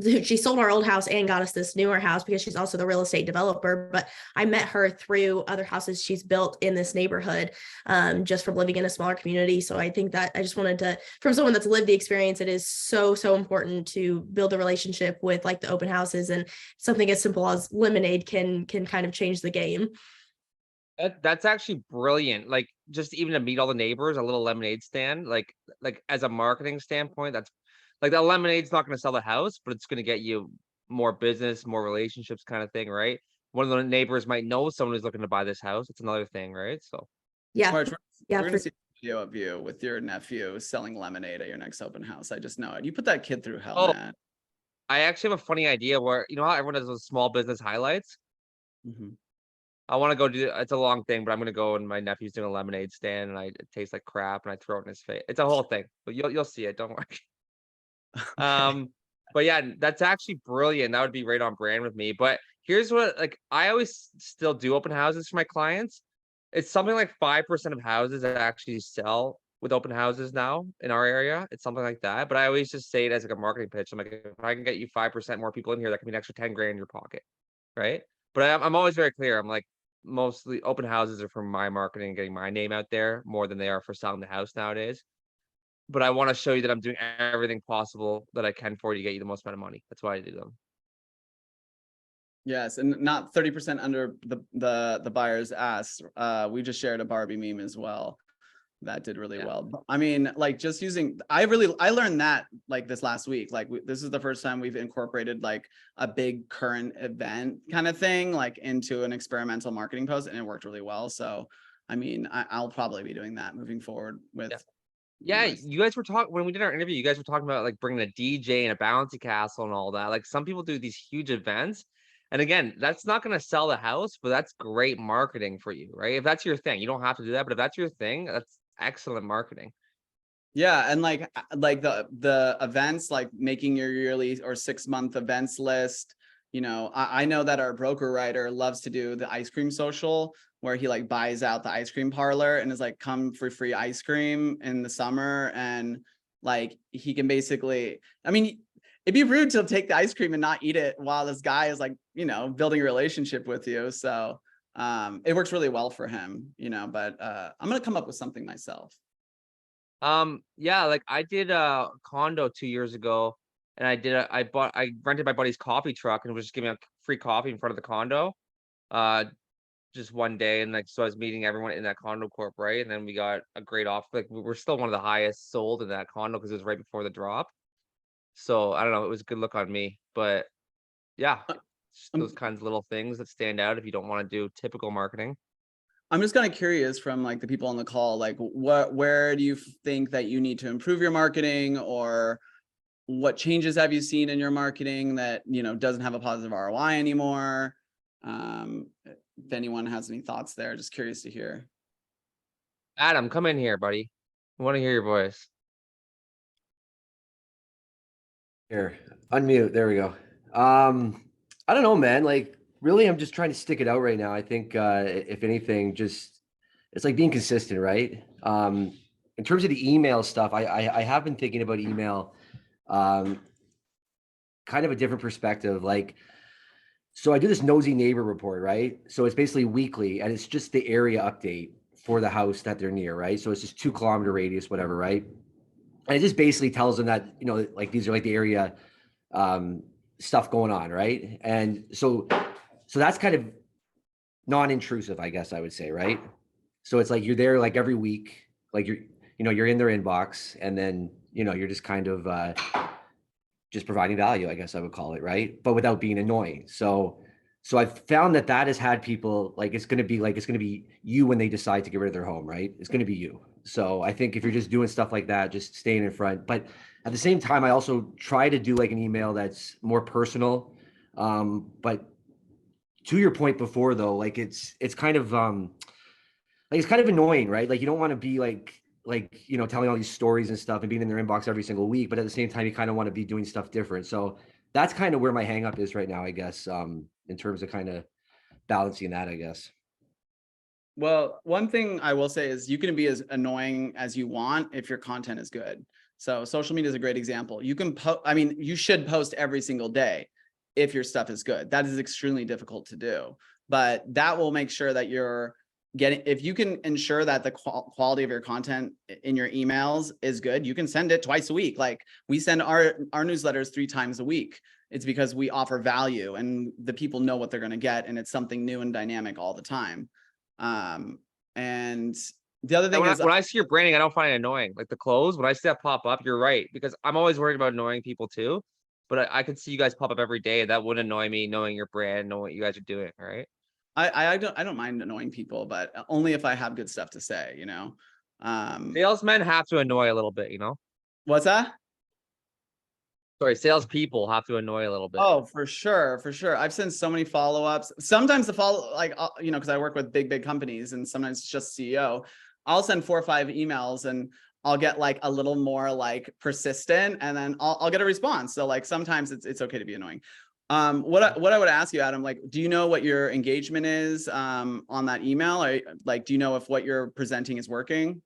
she sold our old house and got us this newer house because she's also the real estate developer. But I met her through other houses she's built in this neighborhood, just from living in a smaller community. So I think that I just wanted to, from someone that's lived the experience, it is so important to build a relationship with like the open houses, and something as simple as lemonade can kind of change the game. That's actually brilliant. Like just even to meet all the neighbors, a little lemonade stand, like as a marketing standpoint, that's like that lemonade's not going to sell the house, but it's going to get you more business, more relationships kind of thing, right? One of the neighbors might know someone who's looking to buy this house. It's another thing, right? So Yeah. March, Yeah. we're going to see a video of you with your nephew selling lemonade at your next open house. I just know it. You put that kid through hell, man. I actually have a funny idea where, you know how everyone does those small business highlights? Mm-hmm. I want to go do it's a long thing, but I'm gonna go and my nephew's doing a lemonade stand and it tastes like crap and I throw it in his face. It's a whole thing, but you'll see it. Don't worry. But yeah, that's actually brilliant. That would be right on brand with me. But here's what, like, I always still do open houses for my clients. It's something like 5% of houses that actually sell with open houses now in our area. It's something like that. But I always just say it as like a marketing pitch. I'm like, if I can get you 5% more people in here, that can be an extra 10 grand in your pocket, right? But I'm always very clear. I'm like, mostly open houses are for my marketing, getting my name out there more than they are for selling the house nowadays. But I want to show you that I'm doing everything possible that I can for you to get you the most amount of money. That's why I do them. Yes, and not 30% under the buyer's ask. We just shared a Barbie meme as well. that did really Yeah. well. I mean, like just using, I learned that like this last week, like this is the first time we've incorporated like a big current event kind of thing, like into an experimental marketing post, and it worked really well. So, I mean, I'll probably be doing that moving forward with. Yeah, you guys were talking when we did our interview. You guys were talking about like bringing a DJ and a bouncy castle and all that. Like some people do these huge events, and again, that's not going to sell the house, but that's great marketing for you, right? If that's your thing, you don't have to do that, but if that's your thing, that's excellent marketing. Yeah, and like the events, like making your yearly or 6-month events list. You know, I know that our broker writer loves to do the ice cream social, where he like buys out the ice cream parlor and is like, come for free ice cream in the summer. And like he can basically, I mean, it'd be rude to take the ice cream and not eat it while this guy is like, you know, building a relationship with you. So it works really well for him, you know, but I'm gonna come up with something myself. Yeah, like I did a condo 2 years ago, and I rented my buddy's coffee truck and was just giving out free coffee in front of the condo. Uh, just one day, and like so I was meeting everyone in that condo corp, right? And then we got a great offer. Like we're still one of the highest sold in that condo because it was right before the drop. So I don't know, it was a good look on me. But yeah, just those kinds of little things that stand out if you don't want to do typical marketing. I'm just kind of curious from like the people on the call, like where do you think that you need to improve your marketing, or what changes have you seen in your marketing that, you know, doesn't have a positive ROI anymore? If anyone has any thoughts there, just curious to hear. Adam, come in here, buddy. I want to hear your voice. Here, unmute. There we go. I don't know, man. Like, really, I'm just trying to stick it out right now. I think, if anything, just it's like being consistent, right? In terms of the email stuff, I have been thinking about email, kind of a different perspective. Like, so I do this nosy neighbor report, right? So it's basically weekly, and it's just the area update for the house that they're near, right? So it's just 2 kilometer radius, whatever, right? And it just basically tells them that, you know, like these are like the area stuff going on, right? And so that's kind of non-intrusive, I guess I would say, right? So it's like you're there like every week, like you're in their inbox, and then, you know, you're just kind of just providing value, I guess I would call it, right? But without being annoying. So I've found that has had people like, it's going to be you when they decide to get rid of their home, right? It's going to be you. So I think if you're just doing stuff like that, just staying in front. But at the same time, I also try to do like an email that's more personal. But to your point before though, like it's kind of like it's kind of annoying, right? Like you don't want to be like, you know, telling all these stories and stuff and being in their inbox every single week, but at the same time, you kind of want to be doing stuff different. So that's kind of where my hang up is right now, I guess, in terms of kind of balancing that, I guess. Well, one thing I will say is you can be as annoying as you want if your content is good. So social media is a great example. You can I mean, you should post every single day if your stuff is good. That is extremely difficult to do, but that will make sure that you're getting, if you can ensure that the quality of your content in your emails is good, you can send it twice a week. Like we send our newsletters 3 times a week. It's because we offer value and the people know what they're going to get, and it's something new and dynamic all the time. And the other thing is when I see your branding, I don't find it annoying. Like the clothes, when I see that pop up, you're right, because I'm always worried about annoying people too. But I can see you guys pop up every day. That wouldn't annoy me, knowing your brand, knowing what you guys are doing, right? I don't mind annoying people, but only if I have good stuff to say, you know. Salesmen have to annoy a little bit, you know. What's that? Sorry, salespeople have to annoy a little bit. Oh, for sure, for sure. I've sent so many follow-ups. Sometimes the follow, like, you know, because I work with big companies, and sometimes it's just CEO. I'll send 4 or 5 emails, and I'll get like a little more like persistent, and then I'll get a response. So like sometimes it's okay to be annoying. What I would ask you, Adam, like, do you know what your engagement is on that email? Or like, do you know if what you're presenting is working?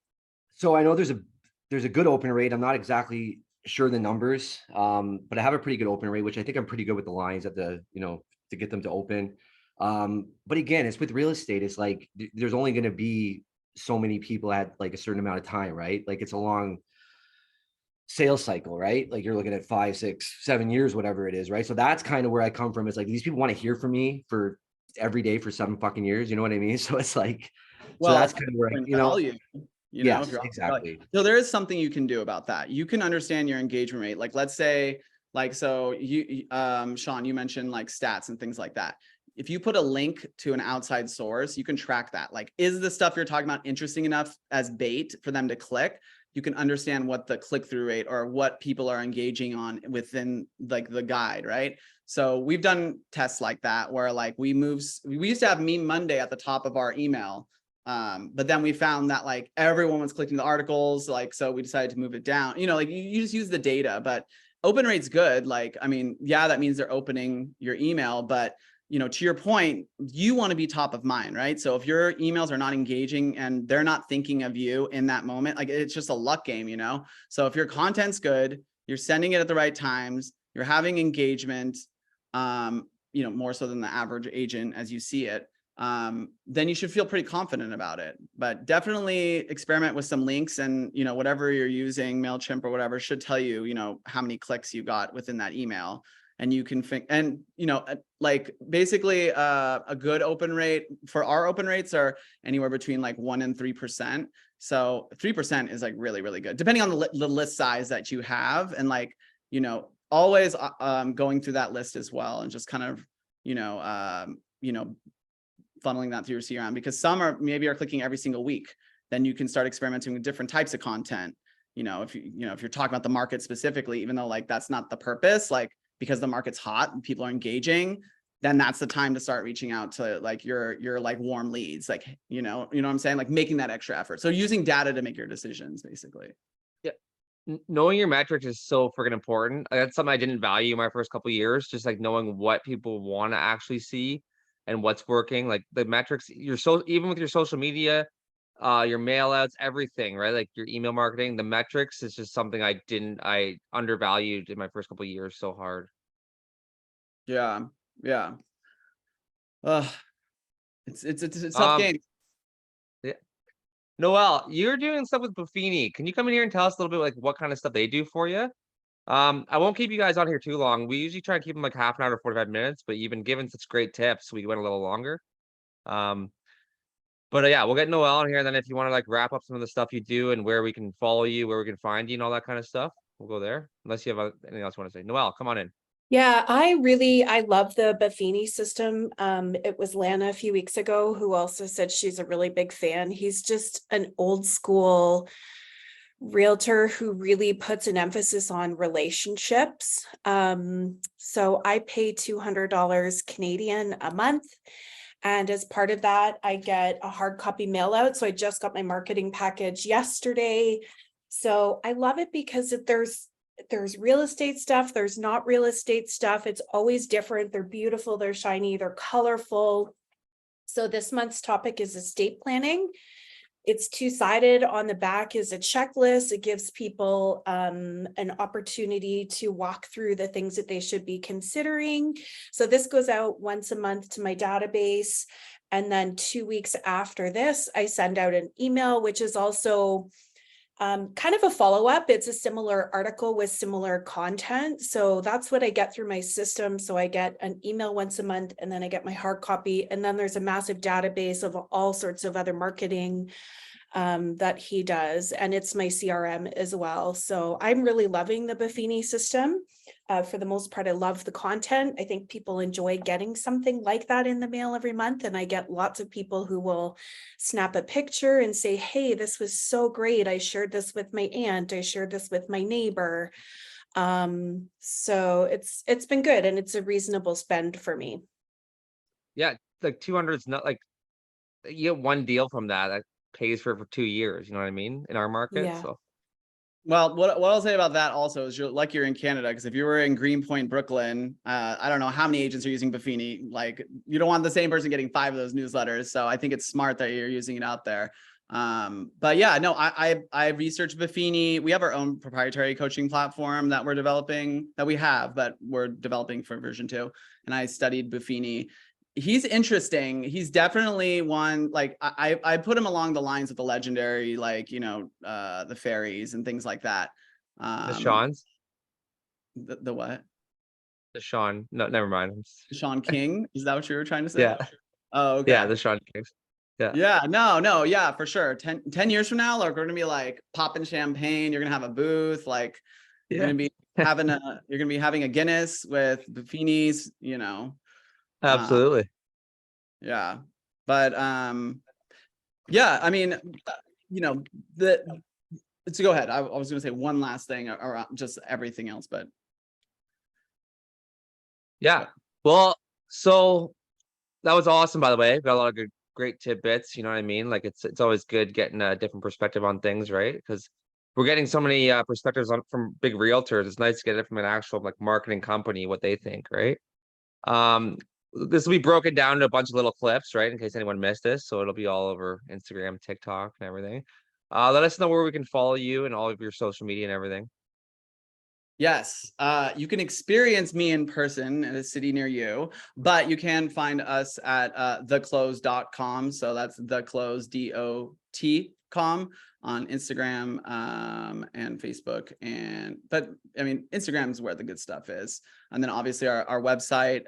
So I know there's a good open rate. I'm not exactly sure the numbers, but I have a pretty good open rate, which I think I'm pretty good with the lines at the, you know, to get them to open. But again, it's with real estate. It's like there's only going to be so many people at like a certain amount of time, right? Like it's a long sales cycle, right? Like you're looking at 5, 6, 7 years, whatever it is, right? So that's kind of where I come from. It's like these people want to hear from me for every day for 7 fucking years. You know what I mean? So it's like, Well, so that's kind of where I, you know, value. you know, Yes, exactly. so there is something you can do about that. You can understand your engagement rate. Like, let's say, like, so Sean, you mentioned like stats and things like that. If you put a link to an outside source, you can track that. Like, is the stuff you're talking about interesting enough as bait for them to click? You can understand what the click-through rate or what people are engaging on within like the guide, right? So we've done tests like that where like we used to have Meme Monday at the top of our email. But then we found that like everyone was clicking the articles, like, so we decided to move it down. You know, like you just use the data, but open rate's good. Like, I mean, yeah, that means they're opening your email, but you know, to your point, you want to be top of mind, right? So if your emails are not engaging and they're not thinking of you in that moment, like it's just a luck game, you know? So if your content's good, you're sending it at the right times, you're having engagement, you know, more so than the average agent as you see it, then you should feel pretty confident about it. But definitely experiment with some links, and, you know, whatever you're using, MailChimp or whatever, should tell you, you know, how many clicks you got within that email. And you can think, and, you know, like basically a good open rate for our open rates are anywhere between like 1% and 3%. So 3% is like really, really good, depending on the list size that you have. And like, you know, always going through that list as well, and just kind of, you know, funneling that through your CRM, because some are maybe clicking every single week. Then you can start experimenting with different types of content. You know, if you're talking about the market specifically, even though like that's not the purpose, like because the market's hot and people are engaging, then that's the time to start reaching out to like your like warm leads, like, you know what I'm saying? Like making that extra effort. So using data to make your decisions, basically. Yeah. Knowing your metrics is so freaking important. That's something I didn't value my first couple of years, just like knowing what people want to actually see and what's working. Like the metrics, even with your social media, your mail outs, everything, right? Like your email marketing, the metrics is just something I undervalued in my first couple of years so hard. Yeah. Yeah. It's a tough game. Yeah. Noel, you're doing stuff with Buffini. Can you come in here and tell us a little bit like what kind of stuff they do for you? I won't keep you guys on here too long. We usually try and keep them like half an hour to 45 minutes, but you've been giving such great tips, we went a little longer. But yeah, we'll get Noel on here, and then if you want to like wrap up some of the stuff you do and where we can follow you, where we can find you, and all that kind of stuff, we'll go there. Unless you have anything else you want to say, Noel, come on in. Yeah, I love the Buffini system. It was Lana a few weeks ago who also said she's a really big fan. He's just an old school realtor who really puts an emphasis on relationships. So I pay $200 Canadian a month. And as part of that, I get a hard copy mail out. So I just got my marketing package yesterday. So I love it because there's real estate stuff, there's not real estate stuff. It's always different. They're beautiful, they're shiny, they're colorful. So this month's topic is estate planning. It's two-sided. On the back is a checklist. It gives people an opportunity to walk through the things that they should be considering. So this goes out once a month to my database. And then 2 weeks after this, I send out an email, which is also kind of a follow-up. It's a similar article with similar content. So that's what I get through my system. So I get an email once a month, and then I get my hard copy. And then there's a massive database of all sorts of other marketing that he does. And it's my CRM as well. So I'm really loving the Buffini system. For the most part, I love the content. I think people enjoy getting something like that in the mail every month. And I get lots of people who will snap a picture and say, hey, this was so great. I shared this with my aunt. I shared this with my neighbor. So it's been good, and it's a reasonable spend for me. Yeah, like 200 is not like you get one deal from that pays for 2 years. You know what I mean? In our market. Yeah. So Well, what I'll say about that also is you're lucky you're in Canada, because if you were in Greenpoint, Brooklyn, I don't know how many agents are using Buffini. Like, you don't want the same person getting 5 of those newsletters. So I think it's smart that you're using it out there. But yeah, no, I researched Buffini. We have our own proprietary coaching platform that we're developing, but we're developing for version 2. And I studied Buffini. He's interesting. He's definitely one, like I put him along the lines of the legendary, like, the fairies and things like that. the Sean's, The what? the Sean, no, never mind. Sean King? Is that what you were trying to say? Yeah. Oh, okay. Yeah, the Sean Kings. Yeah, no, yeah, for sure. 10 years from now, we're going to be like popping champagne. You're going to have a booth. Like you're going to be having a Guinness with Buffini's, Absolutely. yeah. But, yeah, I mean, so go ahead. I was going to say one last thing around just everything else, but. Yeah. Well, so that was awesome, by the way. Got a lot of great tidbits. You know what I mean? Like it's always good getting a different perspective on things, right? Because we're getting so many perspectives from big realtors. It's nice to get it from an actual like marketing company, what they think, right? Um, this will be broken down to a bunch of little clips, right? In case anyone missed this. So it'll be all over Instagram, TikTok, and everything. Let us know where we can follow you and all of your social media and everything. Yes, you can experience me in person in a city near you, but you can find us at theclose.com. So that's theclose.com on Instagram and Facebook. But I mean, Instagram is where the good stuff is. And then obviously our website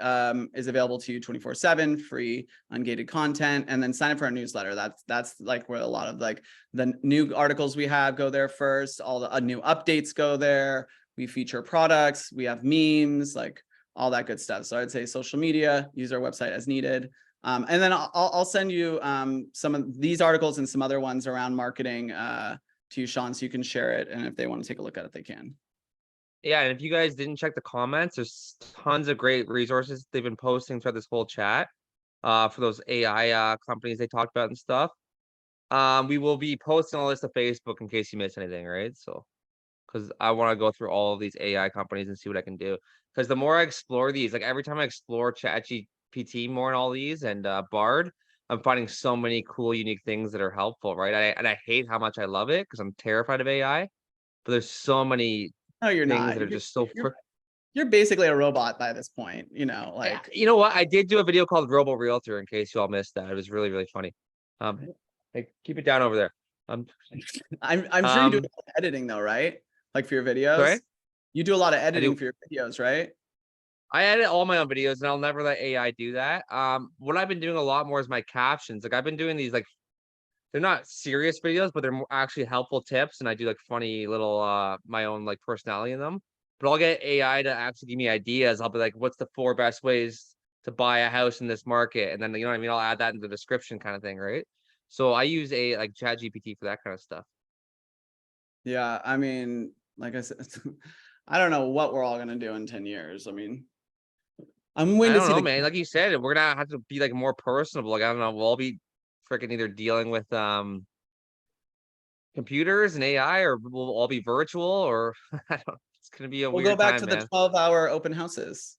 is available to you 24/7, free, ungated content. And then sign up for our newsletter. That's like where a lot of like the new articles we have go there first. All the new updates go there. We feature products, we have memes, like all that good stuff. So I'd say social media, use our website as needed. And then I'll send you some of these articles and some other ones around marketing to you, Sean, so you can share it. And if they want to take a look at it, they can. Yeah, and if you guys didn't check the comments, there's tons of great resources they've been posting throughout this whole chat for those AI companies they talked about and stuff. We will be posting all this to Facebook in case you miss anything, right? So because I want to go through all of these AI companies and see what I can do. Because the more I explore these, like every time I explore ChatGPT more and all these and Bard, I'm finding so many cool, unique things that are helpful, right? And I hate how much I love it because I'm terrified of AI. But there's so many No, you're things not. that are just so. You're basically a robot by this point, like. You know what? I did do a video called Robo Realtor in case you all missed that. It was really, really funny. Hey, keep it down over there. I'm sure you do editing though, right? Like for your videos. Sorry? You do a lot of I editing do. for your videos, right? I edit all my own videos and I'll never let AI do that. What I've been doing a lot more is my captions. Like I've been doing these like they're not serious videos, but they're more actually helpful tips, and I do like funny little my own like personality in them. But I'll get AI to actually give me ideas. I'll be like, what's the 4 best ways to buy a house in this market? And then you know what I mean? I'll add that in the description kind of thing, right? So I use like ChatGPT for that kind of stuff. Yeah, I mean, like I said, I don't know what we're all gonna do in 10 years. I mean, I'm I waiting to don't see know, man. Like you said, we're gonna have to be like more personable. Like I don't know, we'll all be freaking either dealing with computers and AI, or we'll all be virtual, or I don't. It's gonna be a we'll go weird back time, to the man. 12-hour open houses.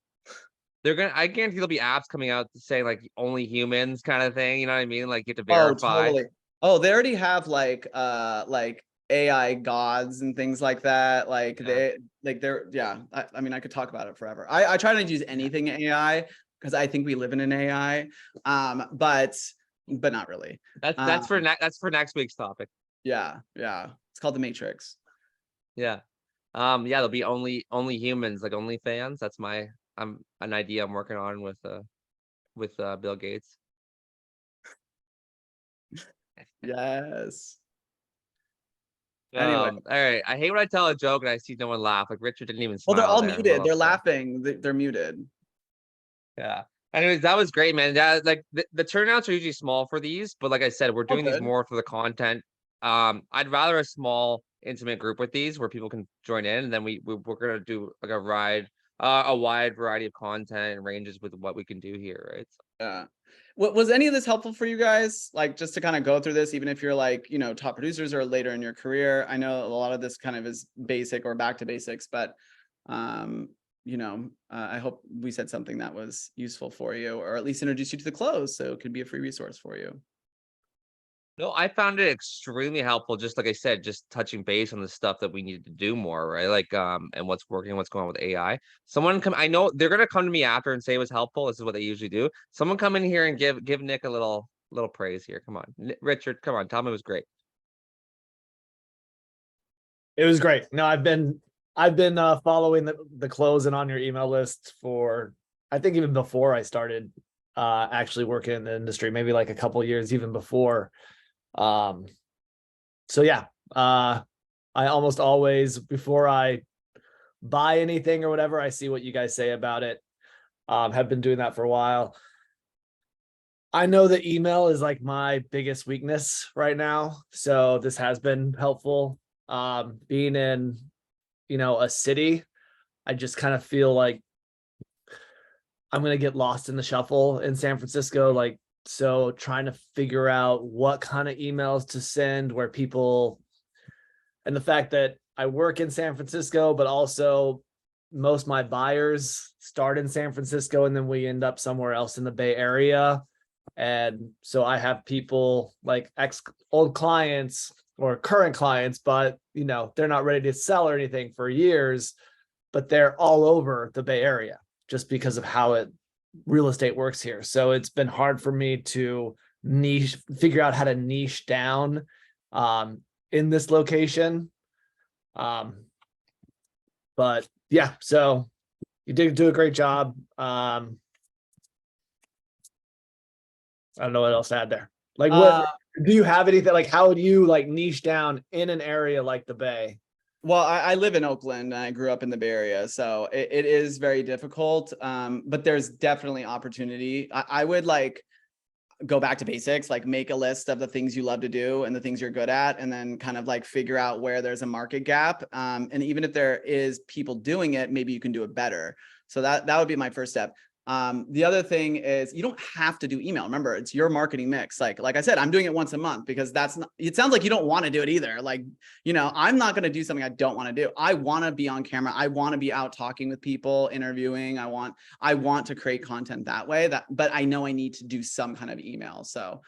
I guarantee there'll be apps coming out saying like only humans kind of thing. You know what I mean? Like you have to Oh, verify. totally. Oh, they already have like AI gods and things like that. Like Yeah. yeah. I mean, I could talk about it forever. I try not to use anything AI because I think we live in an AI. But not really. That's for next week's topic. Yeah. It's called the Matrix. Yeah. Yeah, there'll be only humans, like only fans. That's an idea I'm working on with Bill Gates. Yes. Anyway. All right. I hate when I tell a joke and I see no one laugh. Like Richard didn't even Well, smile they're all there. muted. They're laughing. They're muted. Yeah. Anyways, that was great, man. Yeah, like the turnouts are usually small for these, but like I said, we're doing these more for the content. I'd rather a small, intimate group with these where people can join in, and then we're gonna do like a wide variety of content and ranges with what we can do here, right? So. Yeah. Was any of this helpful for you guys? Like just to kind of go through this, even if you're like, top producers or later in your career. I know a lot of this kind of is basic or back to basics, but I hope we said something that was useful for you, or at least introduce you to the close, so it could be a free resource for you. No, I found it extremely helpful. Just like I said, just touching base on the stuff that we needed to do more, right? Like, and what's working, what's going on with AI. I know they're gonna come to me after and say it was helpful. This is what they usually do. Someone come in here and give Nick a little praise here. Come on, Richard, come on, tell him it was great. It was great. No, I've been following the close and on your email list for, I think even before I started actually working in the industry, maybe like a couple years even before. So yeah, I almost always, before I buy anything or whatever, I see what you guys say about it. Have been doing that for a while. I know that email is like my biggest weakness right now, so this has been helpful. Being in, a city, I just kind of feel like I'm gonna get lost in the shuffle in San Francisco. Like, so trying to figure out what kind of emails to send where people, and the fact that I work in San Francisco, but also most of my buyers start in San Francisco and then we end up somewhere else in the Bay Area. And so I have people like old clients or current clients, but they're not ready to sell or anything for years, but they're all over the Bay Area just because of how real estate works here. So it's been hard for me to figure out how to niche down in this location. But yeah, so you did do a great job. I don't know what else to add there. Like, what do you have anything, like, how would you like niche down in an area like the Bay? Well, I live in Oakland and I grew up in the Bay Area, so it is very difficult. But there's definitely opportunity. I would like go back to basics, like make a list of the things you love to do and the things you're good at, and then kind of like figure out where there's a market gap. And even if there is people doing it, maybe you can do it better. So that would be my first step. The other thing is you don't have to do email. Remember, it's your marketing mix. Like I said, I'm doing it once a month because it sounds like you don't want to do it either. Like, I'm not going to do something I don't want to do. I want to be on camera. I want to be out talking with people, interviewing. I want to create content that way, but I know I need to do some kind of email. So,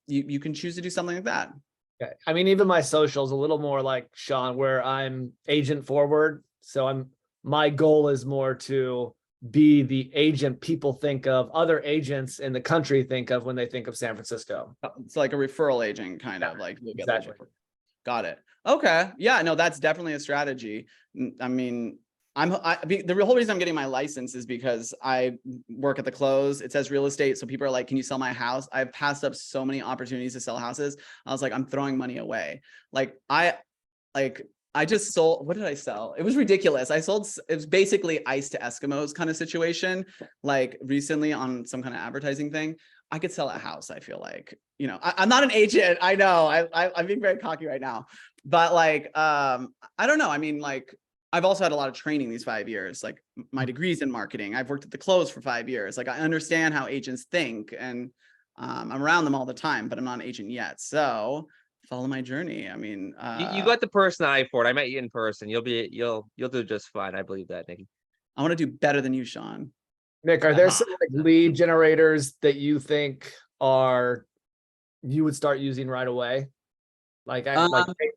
you can choose to do something like that. Okay. I mean, even my socials a little more like Sean, where I'm agent forward. So my goal is more to be the agent people think of, other agents in the country think of when they think of San Francisco. It's like a referral agent, kind of like. Exactly. Got it. Okay. Yeah, no, that's definitely a strategy. I mean, the whole reason I'm getting my license is because I work at the close. It says real estate. So people are like, can you sell my house? I've passed up so many opportunities to sell houses. I was like, I'm throwing money away. I just sold, what did I sell? It was ridiculous. It was basically ice to Eskimos kind of situation. Like recently on some kind of advertising thing, I could sell a house. I feel like, I'm not an agent. I know I'm being very cocky right now, but like, I don't know. I mean, like, I've also had a lot of training these 5 years. Like my degree's in marketing. I've worked at the close for 5 years. Like I understand how agents think, and I'm around them all the time, but I'm not an agent yet. So follow my journey. I mean, you got the personality for it. I met you in person. You'll do just fine. I believe that, Nick. I want to do better than you, Sean. Nick, are there some like lead generators that you think you would start using right away? Like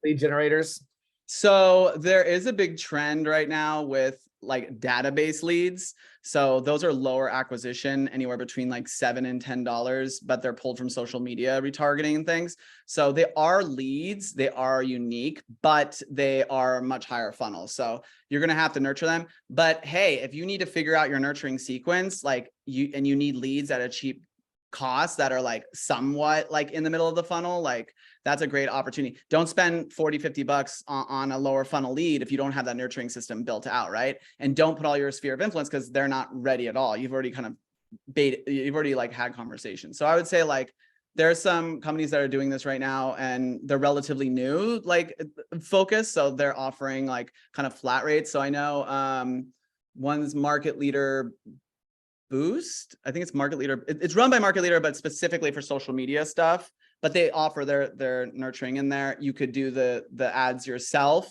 lead generators? So there is a big trend right now with like database leads. So those are lower acquisition, anywhere between like $7 and $10, but they're pulled from social media retargeting and things. So they are leads, they are unique, but they are much higher funnel. So you're going to have to nurture them. But hey, if you need to figure out your nurturing sequence, you need leads at a cheap cost that are like somewhat like in the middle of the funnel, like that's a great opportunity. Don't spend 40, 50 bucks on a lower funnel lead if you don't have that nurturing system built out, right? And don't put all your sphere of influence because they're not ready at all. You've already kind of you've already like had conversations. So I would say like there's some companies that are doing this right now and they're relatively new, like focus. So they're offering like kind of flat rates. So I know one's Market Leader Boost. I think it's Market Leader. It's run by Market Leader, but specifically for social media stuff. But they offer their nurturing in there. You could do the ads yourself,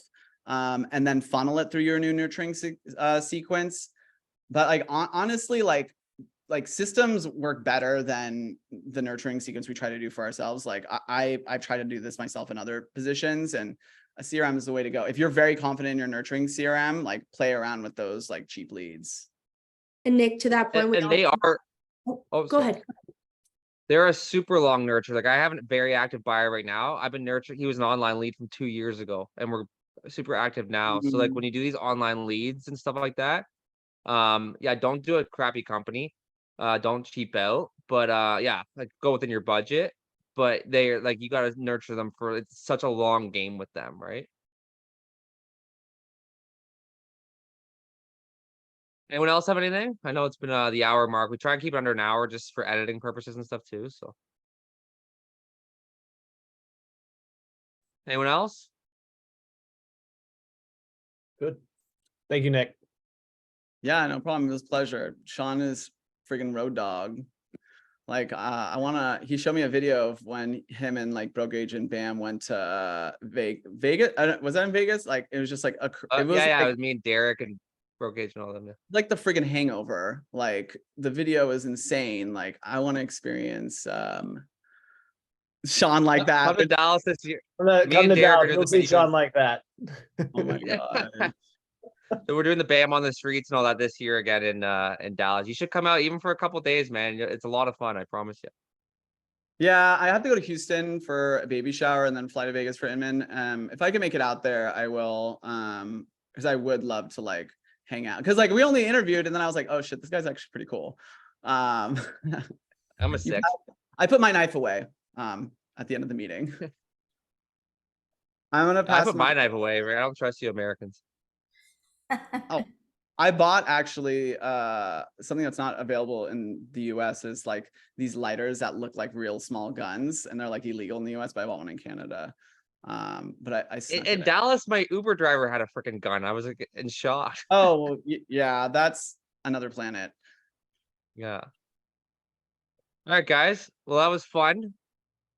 and then funnel it through your new nurturing sequence. But like honestly, like systems work better than the nurturing sequence we try to do for ourselves. Like I've tried to do this myself in other positions, and a CRM is the way to go. If you're very confident in your nurturing CRM, like play around with those like cheap leads. And Nick, to that point, and they are. Oh, go ahead. They're a super long nurture. Like I have a very active buyer right now. I've been nurturing. He was an online lead from 2 years ago, and we're super active now. So like when you do these online leads and stuff like that, yeah, don't do a crappy company. Don't cheap out, but yeah, like go within your budget. But they're like, you got to nurture them for, it's such a long game with them, right? Anyone else have anything? I know it's been the hour mark. We try and keep it under an hour just for editing purposes and stuff too. So, anyone else? Good. Thank you, Nick. Yeah, no problem. It was a pleasure. Sean is freaking road dog. Like, he showed me a video of when him and like broke agent Bam went to Vegas. Was that in Vegas? Like, it was just like it was Yeah, like, it was me and Derek and Broke Age and all them. Yeah. like the friggin' Hangover. Like, the video is insane. Like, I want to experience Sean like that. Come to Dallas this year. Come Me to and Derek Dallas. are You'll doing see Sean like that. Oh my god. So we're doing the Bam on the streets and all that this year again in Dallas. You should come out even for a couple days, man. It's a lot of fun, I promise you. Yeah, I have to go to Houston for a baby shower and then fly to Vegas for Inman. If I can make it out there, I will. Because I would love to like hang out. Because like we only interviewed, and then I was like, oh shit, this guy's actually pretty cool. I'm a six. I put my knife away at the end of the meeting. I'm gonna pass. I put my knife away, right? I don't trust you Americans. Oh, I bought actually something that's not available in the US is like these lighters that look like real small guns, and they're like illegal in the US, but I bought one in Canada. But I in Dallas, my Uber driver had a freaking gun. I was like in shock. Oh yeah, that's another planet. Yeah. All right, guys. Well, that was fun.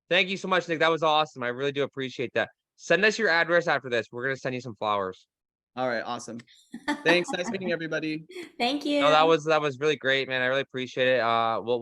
Thank you so much, Nick. That was awesome. I really do appreciate that. Send us your address after this. We're gonna send you some flowers. All right, awesome. Thanks. Nice meeting everybody. Thank you. No, that was really great, man. I really appreciate it. We'll get